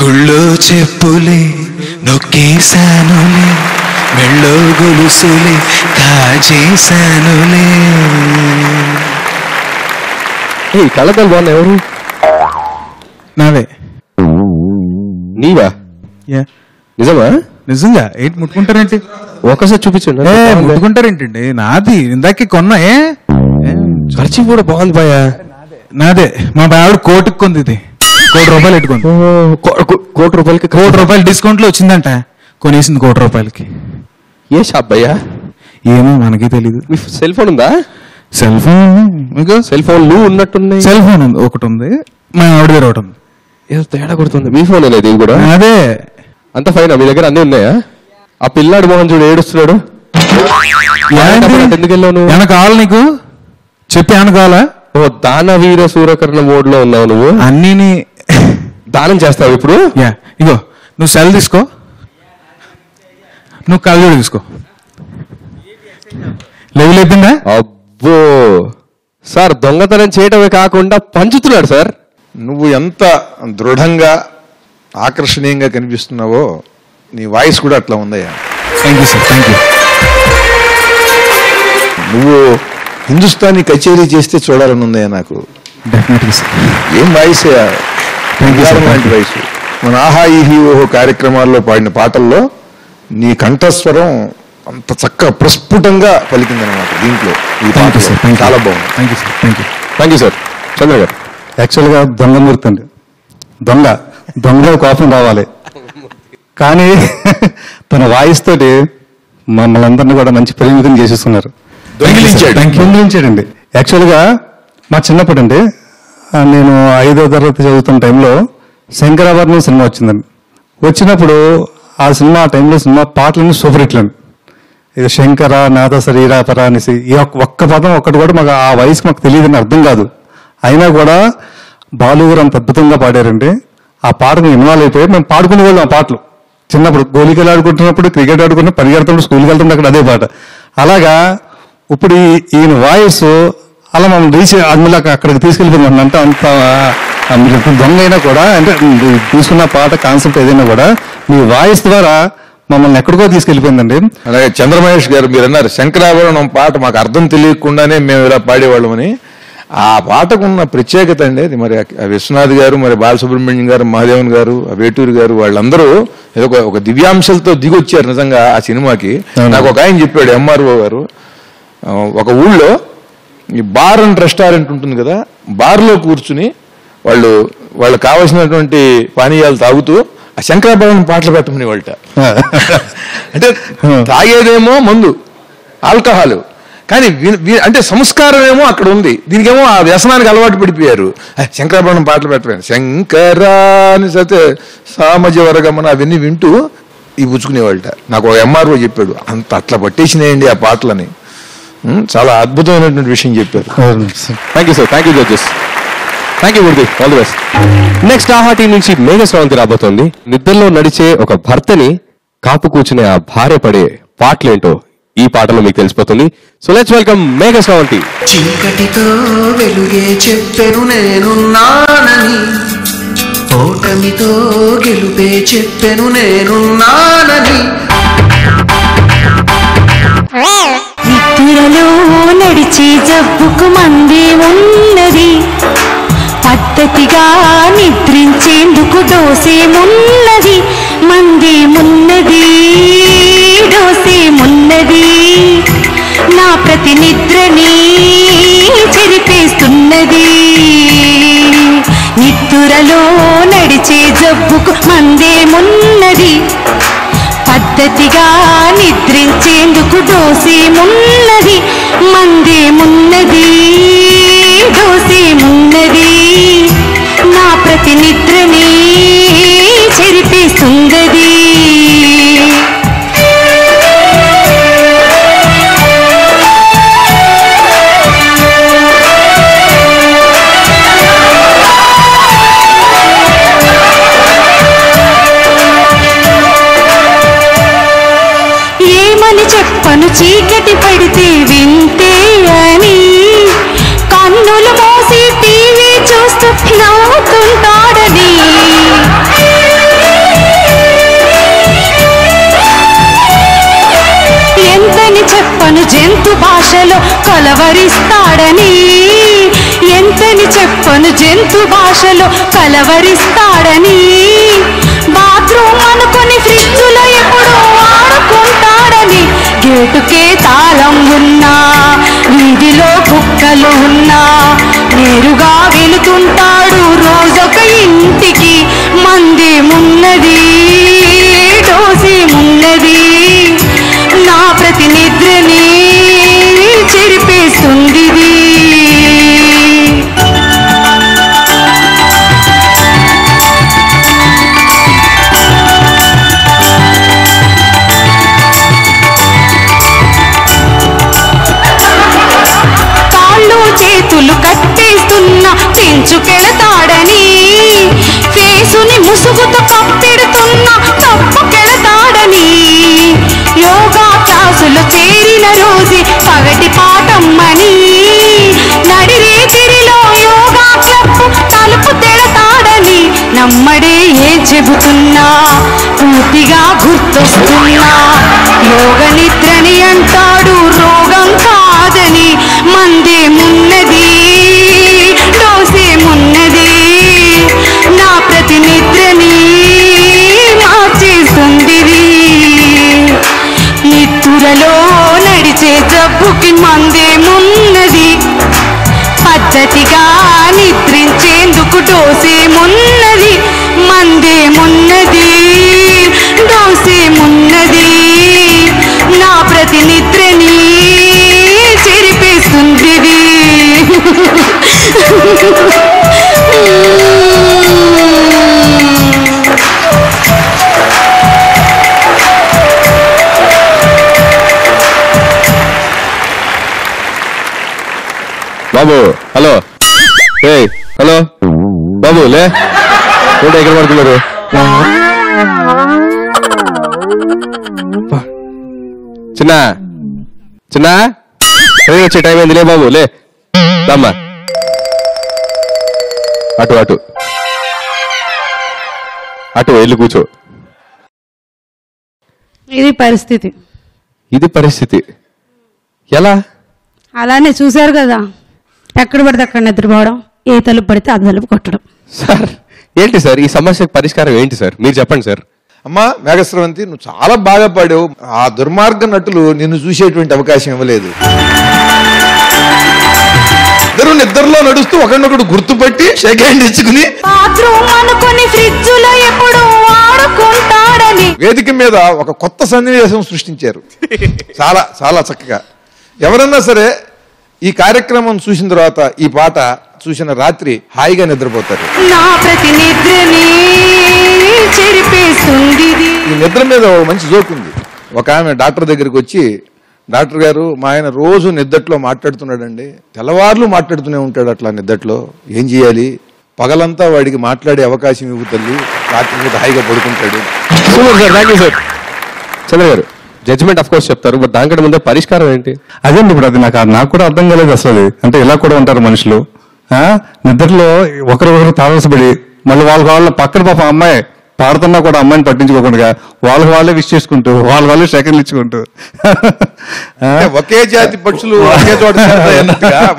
గుళ్ళో చెప్పులే నొక్కేశానులే, మెళ్ళో గొలుసులే కాజేశానులే. కళకళ బాగున్నా ఎవరు? నావే. నీవా? నిజమా? నిజంగా ఏంటి ముట్టుకుంటారేంటి? ఒకసారి చూపించండి. ముట్టుకుంటారేంటండి? నాది ఇందాకే కొన్నా. ఖర్చు కూడా బాగుంది భయ. నాదే. మా ఆవిడ కోటికి కొంది, ఇది ₹1,00,00,000 పెట్టుకుంది. ₹1,00,00,000 డిస్కౌంట్ లో వచ్చిందంట, కొనేసింది ₹1,00,00,000. ఏ షాప్ భయ్యా? ఏమో మనకి తెలీదు. మీ సెల్ ఫోన్ ఉందా? సెల్ ఫోన్ మీకు? సెల్ ఫోన్లు ఉన్నట్టున్నాయి. సెల్ ఫోన్ ఉంది, ఒకటి ఉంది. మా ఆవిడ దగ్గర ఒకటి ఉంది. ఏదో తేడా కొడుతుంది. మీ ఫోన్ అనేది ఇది కూడా? అదే. అంత ఫైన్. మీ దగ్గర అన్నీ ఉన్నాయా? ఆ పిల్లాడు మోహన్ చూడు ఏడుస్తున్నాడు. ఎందుకు వెళ్ళావు? ఏమన్నా కావాలి నీకు? చెప్పి ఏమన్నా కావాలా? ఓ దానవీర సూరకర్ణ మోడ్ లో ఉన్నావు నువ్వు. అన్ని దానం చేస్తావు ఇప్పుడు? ఇగో నువ్వు సెల్ తీసుకో, నువ్వు కళ్ళజోడు తీసుకో. లెవెల్ అయిపోయిందా? అబ్బో సార్, దొంగతనం చేయటమే కాకుండా పంచుతున్నాడు సార్. నువ్వు ఎంత దృఢంగా ఆకర్షణీయంగా కనిపిస్తున్నావో నీ వాయిస్ కూడా అట్లా ఉందయ్యా. Thank you sir, thank you. నువ్వు హిందుస్థానీ కచేరీ చేస్తే చూడాలని ఉందయ్యా నాకు. ఏం వాయిస్ లాంటి వాయిస్. మన ఆహా ఈహి ఓహో కార్యక్రమాల్లో పాడిన పాటల్లో నీ కంఠస్వరం అంత చక్కగా ప్రస్ఫుటంగా పలికిందనమాట దీంట్లో. ఈ పాట చాలా బాగుంది. Thank you sir, thank you. Thank you sir. Chandra గారు యాక్చువల్గా దొంగమూర్తి అండి. దొంగ కోపం రావాలి, కానీ తన వాయిస్ తోటి మమ్మల్ని అందరినీ కూడా మంచి ప్రేమికం చేసేస్తున్నారు. దొంగిలించాడండి. యాక్చువల్గా మా చిన్నప్పుడు అండి, నేను 5వ తరగతి చదువుతున్న టైంలో శంకరాభరణం సినిమా వచ్చిందండి. వచ్చినప్పుడు ఆ టైంలో సినిమా పాటలన్నీ సూపర్ హిట్లు అండి. ఇది శంకర నాథ శరీరాపర అనేసి ఈ ఒక్క పదం ఒక్కటి కూడా మాకు ఆ వయసుకి మాకు తెలియదని అర్థం కాదు. అయినా కూడా బాలు గారు అంత అద్భుతంగా పాడారండి. ఆ పాటను ఇన్వాల్వ్ అయిపోయి మేము పాడుకునే వాళ్ళం ఆ పాటలు. చిన్నప్పుడు గోలికలు ఆడుకుంటున్నప్పుడు, క్రికెట్ ఆడుకుంటున్నప్పుడు, పరిగెడుతున్నప్పుడు, స్కూల్కి వెళ్తున్నప్పుడు అక్కడ అదే పాట. అలాగా ఇప్పుడు ఈయన వాయిస్ అలా మనం అందులో అక్కడికి తీసుకెళ్ళిపోయింది. అంటే అంత మీరు దొంగ అయినా కూడా, అంటే తీసుకున్న పాట కాన్సెప్ట్ ఏదైనా కూడా మీ వాయిస్ ద్వారా మమ్మల్ని ఎక్కడికో తీసుకెళ్ళిపోయిందండి. అలాగే చంద్రమహేష్ గారు మీరు అన్నారు శంకరాభరణం పాట మాకు అర్థం తెలియకుండానే మేము ఇలా పాడేవాళ్ళమని. ఆ పాటకున్న ప్రత్యేకత అండి అది. మరి విశ్వనాథ్ గారు, మరి బాలసుబ్రహ్మణ్యం గారు, మహాదేవన్ గారు, వేటూరు గారు వాళ్ళందరూ ఏదో ఒక దివ్యాంశలతో దిగొచ్చారు నిజంగా ఆ సినిమాకి. నాకు ఒక ఆయన చెప్పాడు, ఎంఆర్ఓ గారు, ఒక ఊళ్ళో ఈ బార్ అండ్ రెస్టారెంట్ ఉంటుంది కదా, బార్లో కూర్చుని వాళ్ళు కావాల్సినటువంటి పానీయాలు తాగుతూ ఆ శంకరాభరణం పాటలు పెట్టమని వాళ్ళ. అంటే తాగేదేమో మందు, ఆల్కహాల్, కానీ అంటే సంస్కారం ఏమో అక్కడ ఉంది. దీనికేమో ఆ వ్యసనానికి అలవాటు పడిపోయారు. శంకరాభరణం పాటలు పెట్టలేదు, శంకరాని సతే సామజ వరగమన అవన్నీ వింటూ ఈ పుచ్చుకునేవాళ్ళ. నాకు ఒక ఎంఆర్ఓ చెప్పాడు, అట్లా పట్టేసినాయండి ఆ పాటలని. చాలా అద్భుతమైనటువంటి విషయం చెప్పారు. Thank you sir. Thank you judges. Thank you గుర్తి. All the best. Next Aha team నుంచి మేఘస్రవంతి రాబోతోంది. నిద్రలో నడిచే ఒక భర్తని కాపు కూర్చునే ఆ భార్య పడే పాటలేంటో ఈ పాటలో మీకు తెలిసిపోతుంది. So let's welcome Meghasravanthi. చీకటితో వెలుగే చెప్పెను నేనున్నానని, ఓటమితో గెలుపే చెప్పెను నేనున్నానని, నిద్రలో నడిచి జబ్బుకు మంది ఉన్నది, పద్ధతిగా నిద్రించేందుకు డోసేమున్నది, మంది మున్నది డోసేమున్నది, నా ప్రతి నిద్రని చెరిపేస్తున్నది, నిద్రలో నడిచే జబ్బుకు మందేమున్నది, పద్ధతిగా నిద్రించేందుకు డోసేమున్నది, మందేమున్నది, డోసేమున్నది. నా ప్రతి నిద్రని చెరిపేస్తుందది. ఏమని చెప్పను చీకటి పడితే వింటే అని, కన్నులు మోసి టీవీ చూస్తూ నవ్వుతుంటాడని. ఎంతని చెప్పను జంతు భాషలో కలవరిస్తాడని, ఎంతని చెప్పను జంతు భాషలో కలవరిస్తాడని. బాత్రూమ్ అనుకుని ఫ్రిడ్జ్లో ఎప్పుడు ఆడుకుంటాడని. గేటుకే తాళం ఉన్నా, వీధిలో కుక్కలు ఉన్నా, నేరుగా వెళుతుంటాడు రోజొక ఇంటికి. మందేమున్నది, డోసేమున్నది, నా ప్రతి నిద్రని చెరిపేస్తుంది. కాళ్ళు చేతులు కట్టేస్తున్నా పెంచుకెళతాడని, ఫేసుని ముసుగుతో కప్పెడుతున్నా తప్పుకెళతాడని. యోగా క్లాసులు చేరిన రోజే పగటి పాఠమ్మని, నడిరేతిరిలో యోగా క్లబ్ తలుపు తెడతాడని. నమ్మడే ఏం చెబుతున్నా పూర్తిగా గుర్తొస్తున్నా, యోగ నిద్రని అంటాడు రోగం కాదని. మందేమున్నది, డోసేమున్నది, నా ప్రతి నిద్రని మార్చేస్తుంది. నిద్దురలో నడిచే జబ్బుకి మందేమున్నది, పద్ధతిగా నిద్రించేందుకు డోసేమున్నది. మందేమున్నది, డోసేమున్నది, నా ప్రతి నిద్రని చెరిపేస్తుంది. బాబు హలో, హలో బాబు లే, ఎక్కడ పడుతున్నారు? చిన్న చిన్న వచ్చే టైం అయింది, లే బాబు లే, రామ్మా. అటు అటు అటు వెళ్ళి కూర్చో. ఇది పరిస్థితి. ఇది పరిస్థితి ఎలా? అలానే చూశారు కదా, ఎక్కడ పడితే అక్కడ నిద్రపోవడం, ఏ తలుపు పడితే ఆ తలుపు కొట్టడం. సార్ ఏంటి సార్ ఈ సమస్యకు పరిష్కారం ఏంటి సార్, మీరు చెప్పండి సార్. అమ్మా మేఘశ్రవంతి, నువ్వు చాలా బాగా పాడావు. ఆ దుర్మార్గ నటులు నిన్ను చూసేటువంటి అవకాశం ఇవ్వలేదు. ఇద్దరు నిద్రలో నడుస్తూ ఒకరినొకడు గుర్తుపట్టి షేక్ హ్యాండ్ ఇచ్చుకుని వేదిక మీద ఒక కొత్త సన్నివేశం సృష్టించారు. చాలా చాలా చక్కగా. ఎవరన్నా సరే ఈ కార్యక్రమం చూసిన తర్వాత ఈ పాట చూసిన రాత్రి హాయిగా నిద్రపోతారు. ఈ నిద్ర మీద ఒక మంచి జోక్ ఉంది. ఒక ఆమె డాక్టర్ దగ్గరికి వచ్చి, డాక్టర్ గారు మా ఆయన రోజు నిద్దట్లో మాట్లాడుతున్నాడండి, తెల్లవార్లు మాట్లాడుతూనే ఉంటాడు, అట్లా నిద్దట్లో ఏం చేయాలి? పగలంతా వాడికి మాట్లాడే అవకాశం ఇవ్వు తల్లి, రాత్రి మీద హాయిగా పడుకుంటాడు. చంద్ర గారు జడ్జిమెంట్ ఆఫ్ కోర్స్ చెప్తారు, బట్ దానికంటే ముందే పరిష్కారం ఏంటి? అదేంటి ఇప్పుడు అది నాకు కూడా అర్థం కాలేదు అసలు. అంటే ఇలా కూడా ఉంటారు మనుషులు. నిద్రలో ఒకరికొకరు తారసపడి మళ్ళీ వాళ్ళ పక్కన పాప అమ్మాయి పాడుతున్నా కూడా అమ్మాయిని పట్టించుకోకుండా వాళ్ళే విష్ చేసుకుంటూ వాళ్ళే సెకండ్లు ఇచ్చుకుంటూ ఒకే జాతి పక్షులు ఒకే చోట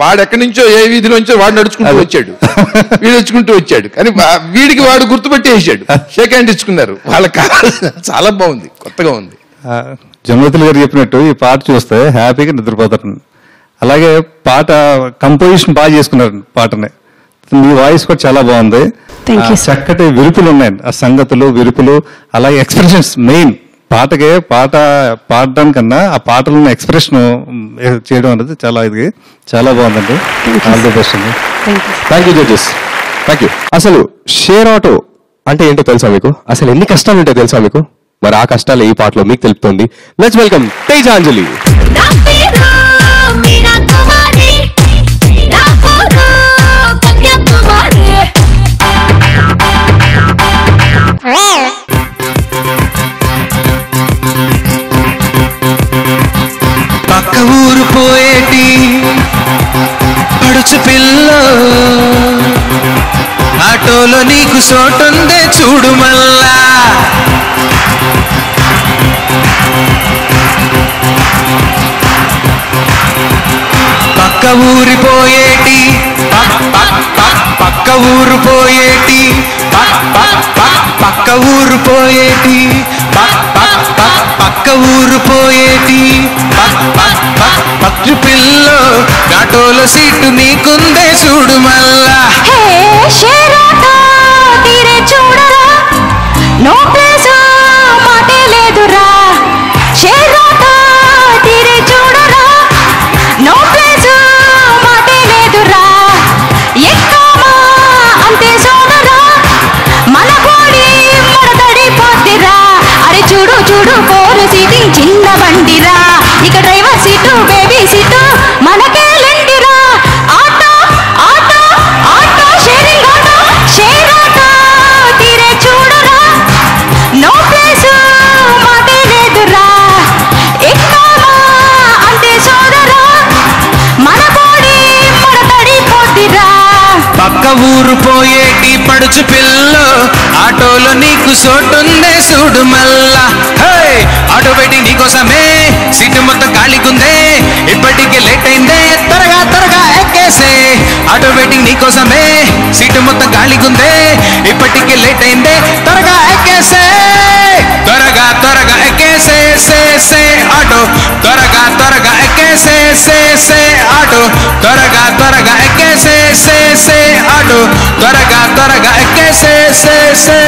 వాడు ఎక్కడి నుంచో ఏ వీధి నుంచో వాడు నడుచుకుంటూ వచ్చాడు, వీడు నడుచుకుంటూ వచ్చాడు, కానీ వీడికి వాడు గుర్తుపట్టి వేసాడు, షేక్ హ్యాండ్ ఇచ్చుకున్నారు. వాళ్ళకి చాలా బాగుంది, కొత్తగా ఉంది. జమలతులు గారు చెప్పినట్టు ఈ పాట చూస్తే హ్యాపీగా నిద్రపోతారు. అలాగే పాట కంపోజిషన్ బాగా చేసుకున్నారు పాటని. మీ వాయిస్ కూడా చాలా బాగుంది, చక్కటి విరుపులు ఉన్నాయి, ఆ సంగతులు విరుపులు, అలాగే ఎక్స్ప్రెషన్స్ మెయిన్ పాటకే పాట పాడడం కన్నా ఆ పాటలను ఎక్స్ప్రెషన్ చేయడం అనేది చాలా బాగుందండి. ఆల్ ది బెస్ట్ అండి. Thank you judges, thank you. అసలు షేర్ ఆటో అంటే ఏంటో తెలుసా మీకు? అసలు ఎన్ని కష్టాలు ఉంటాయో తెలుసా మీకు? మరి ఆ కష్టాలు ఈ పాటలో మీకు తెలుపుతుంది. Let's welcome Tejanjali. పక్క ఊరు పోయేటి పడుచు పిల్ల, ఆటోలో నీకు చోటుందే చూడు మల్లా. పక్క ఊరి పోయేటి పక్క ఊరు పోయేటి పక్క ఊరు పోయేటి పక్క ఊరు పోయేటి పక్షు పిల్ల, ఆటోలో సీటు నీకుందే చూడు మల్లా. నో ప్లేస్ మాటే లేదురా, షేరాటో తీరే చూడరా, నో ప్లేస్ మాటే లేదురా, ఎక్కామా అంతే సోదరా, మన బాడీ మడతడిపోద్దిరా. అరే చూడు చూడు ఫోర్ సీటింగ్ చిన్న బండిరా, ఇక డ్రైవర్ సీటు బేబీ సీటు మనకే లెండిరా. Auto auto auto sharing auto, share auto తీరే చూడరా, నో ప్లేస్ మాటే లేదురా, ఎక్కామా అంతే సోదరా, మన బాడీ మడతడిపోద్దిరా. పక్క ఊరు పోయేటి పడుచు పిల్ల, ఆటోలో నీకు చోటుందే చూడు మల్లా. ఆటో పెట్టి నీకోసమే సీటు మొత్తం ఖాళీకుందే, ఇప్పటికే లేట్ అయిందే త్వరగా త్వరగా ఎక్కేసే. ఆటో వెయిటింగ్ నీకోసమే సీటు మొత్తం ఖాళీకుందే, ఇప్పటికే లేట్ అయిందే త్వరగా ఎక్కేసే. త్వరగా త్వరగా ఎక్కేసే సే సే ఆటో, త్వరగా త్వరగా ఎక్కేసే సే సే ఆటో, త్వరగా త్వరగా ఎక్కేసే సే సే ఆటో, త్వరగా త్వరగా ఎక్కేసే సే సే.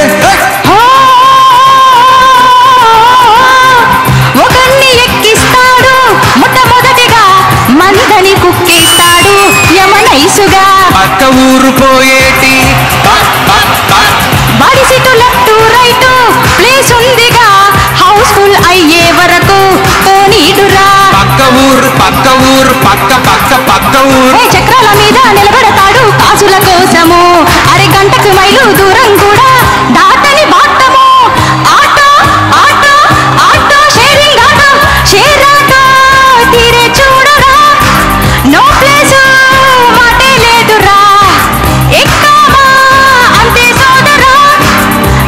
ఒకన్ని ఎక్కిస్తాడు మొట్టమొదటిగా, మందని కుక్కిస్తాడు యమనైసుగా. పక్క ఊరు పోయేటి body seat left right place ఉందిగా, హౌస్ ఫుల్ అయ్యే వరకు పోనీడురా. పక్క ఊరు పక్క ఊరు పక్క పక్క పక్క ఊరు చక్రాల మీద నిలబడతాడు కాసుల కోసము, అరే గంటకు మైలు దూరం కూడా దాటని బాటము. Auto auto auto sharing auto, share auto తీరే చూడరా, నో ప్లేస్ మాటే లేదురా, ఎక్కామా అంతే సోదరా,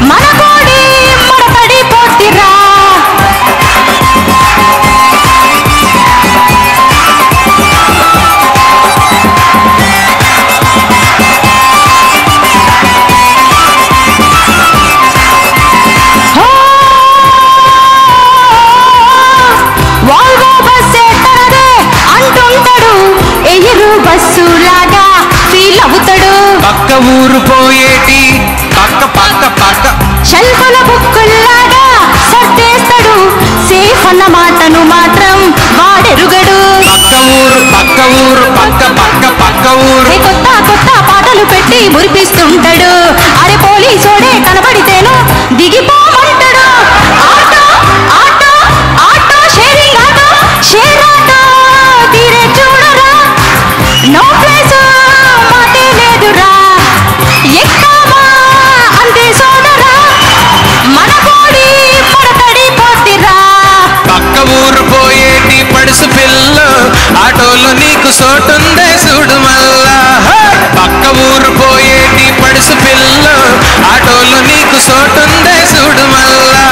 మన బాడీ మడతడిపోద్దిరా. వాల్వో బస్సే తనదే అంటుంటాడు, ఎయిర్ బస్సు లాగా ఫీల్ అవుతాడు. పక్క ఊరు పోయేటి పక్క పక్క పక్క షెల్ఫుల బుక్కుల్లాగా సర్దేస్తాడు, సేఫ్ అన్న మాటను మాత్రం వాడెరుగడు. పక్క ఊరు పక్క ఊరు పక్క పక్క పక్క ఊరు కొత్త కొత్త పాటలు పెట్టి మురిపిస్తుంటాడు, అరే పోలీసోడే కనబడితేను దిగిపోమంటాడు. Auto auto auto sharing auto, share auto తీరే చూడరా, నో ప్లేస్ మాటే లేదురా, ఎక్కామా అంతే సోదరా, మన బాడీ మడతడిపోద్దిరా. పక్క ఊరు పోయేటి పడుసు పిల్ల, ఆటోలో నీకు చోటుందే చూడు మల్లా. పక్క ఊరు పోయేటి పడుసు పిల్ల, ఆటోలో నీకు చోటుందే చూడు మల్లా.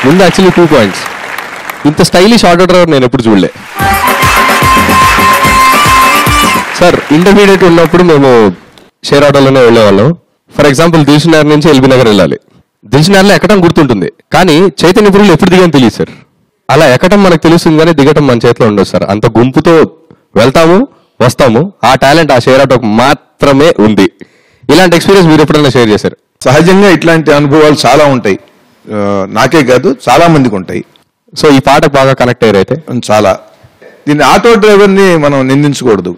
ముందు యాక్చువల్లీ 2 points. ఇంత స్టైలిష్ ఆటో డ్రైవర్ నేను ఎప్పుడు చూడలే సార్. ఇంటర్మీడియట్ ఉన్నప్పుడు మేము షేర్ ఆటోలోనే వెళ్ళేవాళ్ళం. ఫర్ ఎగ్జాంపుల్ దిల్సుఖ్నగర్ నుంచి ఎల్బీ నగర్ వెళ్ళాలి. దిల్సుఖ్నగర్లో ఎక్కడం గుర్తుంటుంది, కానీ చైతన్యపురంలో ఎప్పుడు దిగాని తెలియదు సార్. అలా ఎక్కడం మనకు తెలుస్తుంది కానీ దిగటం మన చేతిలో ఉండదు సార్. అంత గుంపుతో వెళ్తాము వస్తాము, ఆ టాలెంట్ ఆ షేర్ ఆటోకి మాత్రమే ఉంది. ఇలాంటి ఎక్స్పీరియన్స్ మీరు ఎప్పుడైనా షేర్ చేశారు? సహజంగా ఇట్లాంటి అనుభవాలు చాలా ఉంటాయి. నాకే కాదు చాలా మందికి ఉంటాయి. సో ఈ పాటకు బాగా కనెక్ట్ అయ్యారైతే చాలా. దీన్ని ఆటో డ్రైవర్ని మనం నిందించకూడదు.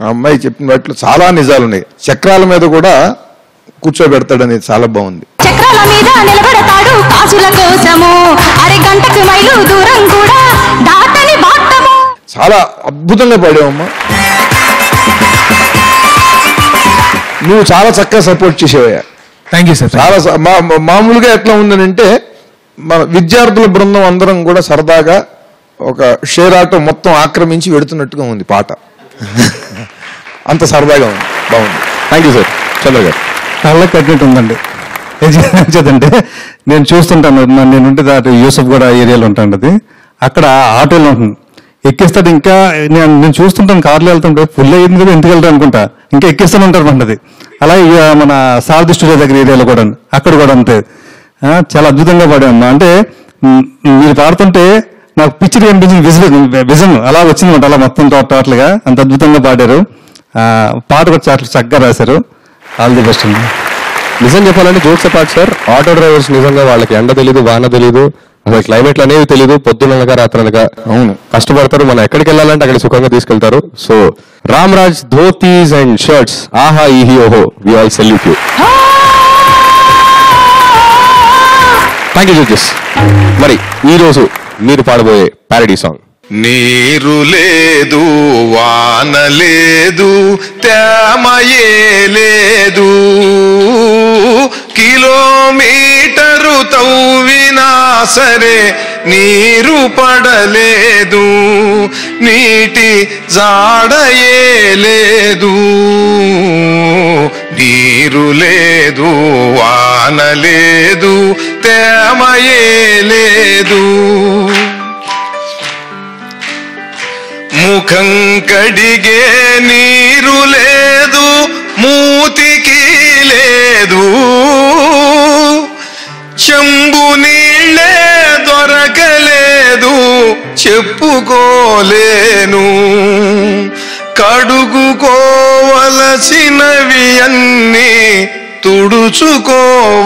ఆ అమ్మాయి చెప్పిన వాటిలో చాలా నిజాలు ఉన్నాయి. చక్రాల మీద కూడా కూర్చోబెడతాడనేది చాలా బాగుంది. చక్రాల మీద నిలబడతాడు కాసుల కోసము, అరగంటకు మైలు దూరం కూడా దాటని బాటము. చాలా అద్భుతంగా పాడావమ్మా. నువ్వు చాలా చక్కగా సపోర్ట్ చేసేవయ్యా. Thank you sir. చాలా మామూలుగా ఎట్లా ఉందనంటే మన విద్యార్థుల బృందం అందరం కూడా సరదాగా ఒక షేర్ ఆటో మొత్తం ఆక్రమించి వెడుతున్నట్టుగా ఉంది పాట. అంత సరదాగా ఉంది, బాగుంది. Thank you sir. చంద్ర గారు కళ్ళకి కట్టినట్టు ఉందండి. ఏంటంటే నేను చూస్తుంటాను, నేనుంటే దాటి యూసఫ్ కూడా ఏరియాలో ఉంటాను. అది అక్కడ ఆటోలో ఉంటుంది, ఎక్కిస్తాడు. ఇంకా నేను చూస్తుంటాను, కార్లో వెళ్తుంటే ఫుల్ అయ్యింది కదా, ఎందుకు వెళ్తాను అనుకుంటా, ఇంకా ఎక్కిస్తూనే ఉంటారు మనది. అలాగే మన సారథి స్టూడియో దగ్గర ఏరియాలో కూడా అక్కడ కూడా అంతే. చాలా అద్భుతంగా పాడామమ్మా. అంటే మీరు పాడుతుంటే నాకు పిక్చర్ అనిపించింది, విజన్ అలా వచ్చిందన్నమాట. అలా మొత్తం టోటల్గా అంత అద్భుతంగా పాడారు. పాట కూడా చాలా చక్కగా రాశారు. ఆల్ ది బెస్ట్ అండి. నిజం చెప్పాలంటే jokes apart sir, auto drivers నిజంగా వాళ్ళకి ఎండ తెలీదు, వాన తెలీదు, అసలు క్లైమేట్లు అనేవి తెలీదు. పొద్దునగా రాత్రనగా అవును కష్టపడతారు. మనం ఎక్కడికి వెళ్ళాలంటే అక్కడ సుఖంగా తీసుకెళ్తారు. So Ram Raj dhotis and shirts, ఆహా ఈహి ఓహో, we all salute you. Thank you judges. మరి ఈ రోజు మీరు పాడబోయే ప్యారడీ సాంగ్. నీరు లేదు, వాన లేదు, తేమయే లేదు, కిలోమీటరు తవ్వినా సరే నీరు పడలేదు, నీటి జాడయే లేదు. నీరు లేదు, వాన లేదు, తేమయే లేదు, ముఖం కడిగే నీరు లేదు, మూతికి లేదు, చెంబు నీళ్ళే దొరకలేదు, చెప్పుకోలేను, కడుగుకోవలసినవి అన్నీ తుడుచుకోవలెను.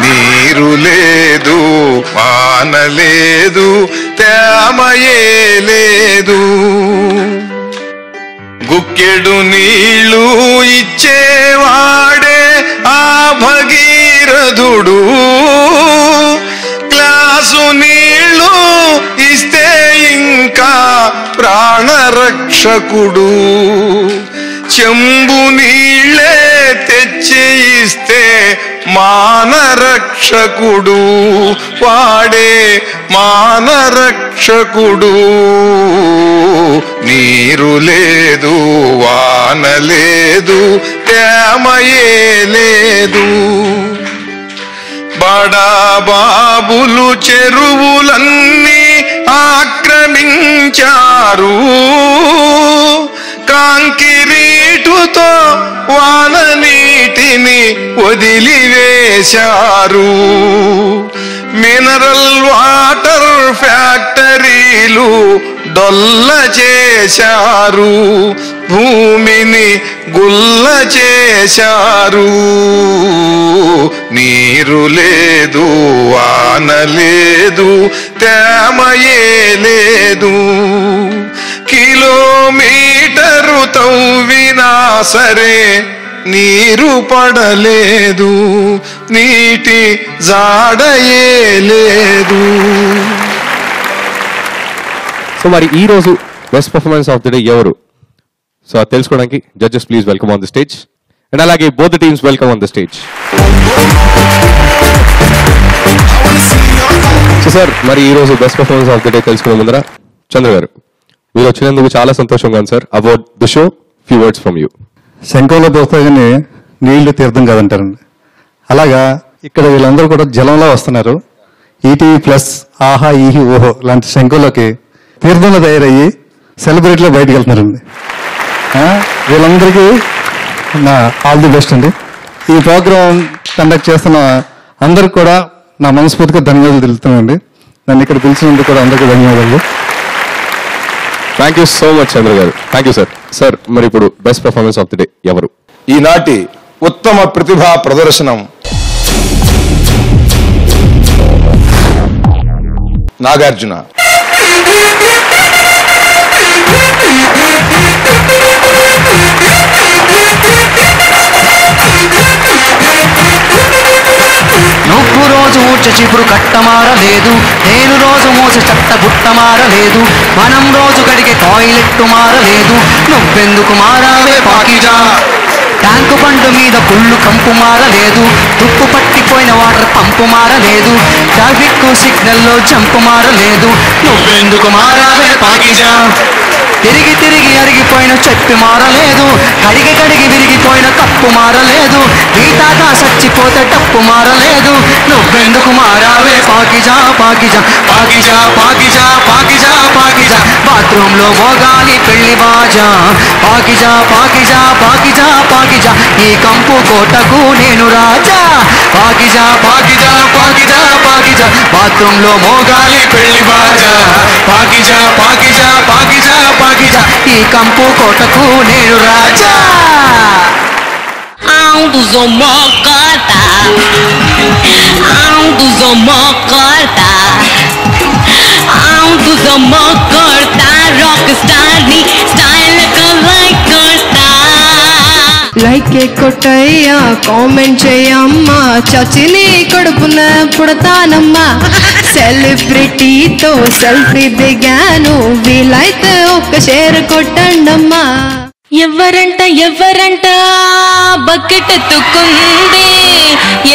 నీరు లేదు, వాన లేదు, తేమయే లేదు, గుక్కెడు నీళ్ళు ఇచ్చేవాడే ఆ భగీరథుడు, గ్లాసు నీళ్ళు ఇస్తే ఇంకా ప్రాణరక్షకుడు, చెంబు నీళ్ళే తెచ్చి ఇస్తే మానరక్షకుడు, వాడే మానరక్షకుడు. నీరు లేదు, వాన లేదు, తేమయే లేదు, బడాబాబులు చెరువులన్నీ ఆక్రమించారు, కాంకిరీటుతో వాన నీటిని వదిలివేశారు, మినరల్ వాటర్ ఫ్యాక్టరీలు డొల్ల చేశారు, భూమిని గుల్ల చేశారు. నీరు లేదు, వాన లేదు, తేమయే లేదు, కిలోమీటరు తవ్వినా సరే నీరు పడలేదు, నీటి జాడయే లేదు. సో మరి ఈ రోజు best performance of the day ఎవరు? సో అది తెలుసుకోవడానికి judges please welcome on the stage. And అలాగే both the teams welcome on the stage. So sir మరి ఈ రోజు best performance of the day తెలుసుకునే ముందర చంద్ర గారు, మీరు వచ్చినందుకు చాలా సంతోషంగా ఉంది sir. About the show, few words from you. శంఖంలో పోస్తే కానీ నీళ్లు తీర్థం కాదంటారండి. అలాగా ఇక్కడ వీళ్ళందరూ కూడా జలంలో వస్తున్నారు. ఈటీవీ ప్లస్, ఆహా ఈహి ఓహో లాంటి శంఖంలోకి తీర్థంలో తయారయ్యి సెలబ్రిటీలో బయటకు వెళ్తున్నారండి. వీళ్ళందరికీ నా ఆల్ ది బెస్ట్ అండి. ఈ ప్రోగ్రాం కండక్ట్ చేస్తున్న అందరికి కూడా నా మనస్ఫూర్తిగా ధన్యవాదాలు తెలుపుతున్నానండి. నన్ను ఇక్కడ పిలిచినందుకు కూడా అందరికీ ధన్యవాదాలు. థ్యాంక్ యూ సో మచ్ చంద్ర గారు. Thank you sir. సార్ మరి ఇప్పుడు best performance of the day ఎవరు? ఈనాటి ఉత్తమ ప్రతిభా ప్రదర్శనం నాగార్జున. నువ్వు రోజు ఊడ్చ చిపురు కట్టమారలేదు, నేను రోజు మోసే చట్ట బుట్ట మారలేదు, మనం రోజు గడిగే టాయిలెట్ మారలేదు, నువ్వెందుకు మారావే పాకిజా? ట్యాంకు బండు మీద పుల్లు కంపు మారలేదు, తుప్పు పట్టిపోయిన వాటర్ పంపు మారలేదు, ట్రాఫిక్ సిగ్నల్లో జంపు మారలేదు, నువ్వెందుకు మారావే పాకిజా? తిరిగి తిరిగి అరిగిపోయిన చెప్పి మారలేదు, కడిగి కడిగి విరిగిపోయిన కప్పు మారలేదు, గీతాగా సచ్చిపోతే టప్పు మారలేదు, నువ్వెందుకు మారావే పాకిజా పాకిజా పాకిజా పాకిజా పాకిజా పాకిజా? బాత్రూమ్ లో మోగాలి పెళ్లి బాజా, పాకిజా పాకిజా పాకిజా పాకిజా, ఈ కంపు కోటకు నేను రాజా, పాకిజా పాకిజా పాకిజా పాకిజా, బాత్రూమ్ లో మోగాలి పెళ్లి బాజా, పాకిజా పాకిజా పాకిజా పాకిజా, ఈ కంపు కోటకు నేను రాజా. Ando zomocota, ando zomocota, ando zomocota, rockstar ni style కలైకొడతా. లైక్ కొట్టయ్యా, కామెంట్ చేయమ్మా, చచ్చిని కడుపున పుడతానమ్మా, సెలబ్రిటీతో సెల్ఫీ దిగాను, వీలైతే ఒక్క షేర్ కొట్టండమ్మా. ఎవరంట ఎవరంట బకెట్ ఎత్తుకుంది,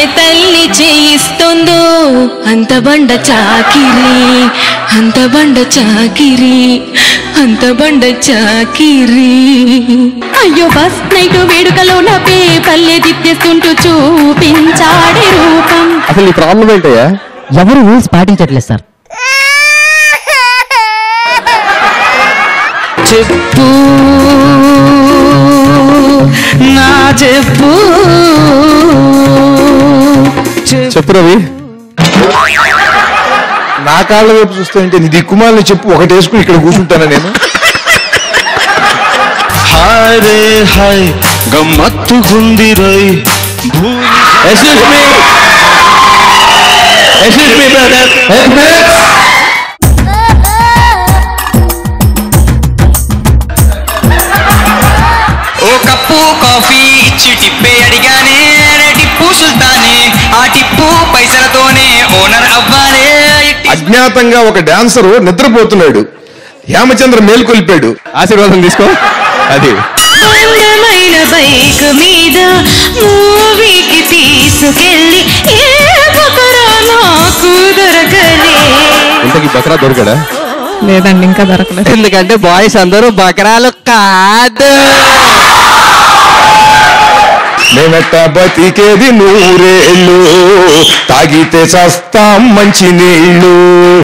ఏ తల్లి చేయిస్తుందో అంత బండ చాకిరి, అంత బండ చాకిరి, అంత బండ చాకిరి. అయ్యో బస్ నైట్ వేడుకలో నా పల్లె దిప్పేస్తుంటూ చూపించాడే రూపం. అసలు ఈ ప్రాబ్లం ఏంటయ్యా? ఎవరు రూల్స్ పాటించట్లేదు సార్. చెప్పు నా చెప్పు చెప్పు రవి. నా కాళ్ళ వైపు చూస్తుంటే నీ దిక్కుమాలని చెప్పు, ఒకటి వేసుకుని ఇక్కడ కూర్చుంటానా నేను? హాయ్ రే హాయ్ గమ్మత్తు గుంది రై ఓ కప్పు కాఫీ ఇచ్చి టిప్పే అడిగానే, టిప్పు సుల్తానే, ఆ టిప్పు పైసలతోనే ఓనర్ అవ్వాలే. అజ్ఞాతంగా ఒక డాన్సరు నిద్రపోతున్నాడు, హేమచంద్ర మేల్కొల్పాడు. ఆశీర్వాదం తీసుకో. అది అందమైన బైక్ మీద మూవీకి తీసుకెళ్ళి ఏ బకరా నాకు దొరకలే. ఇంతకీ బకరా దొరికాడా? లేదండి, ఇంకా దొరకలేదు. ఎందుకంటే బాయ్స్ అందరూ బకరాలు కాదు. మేమెట్ట బతికేది 100 ఏళ్ళు, తాగితే చస్తాం మంచి నీళ్ళు.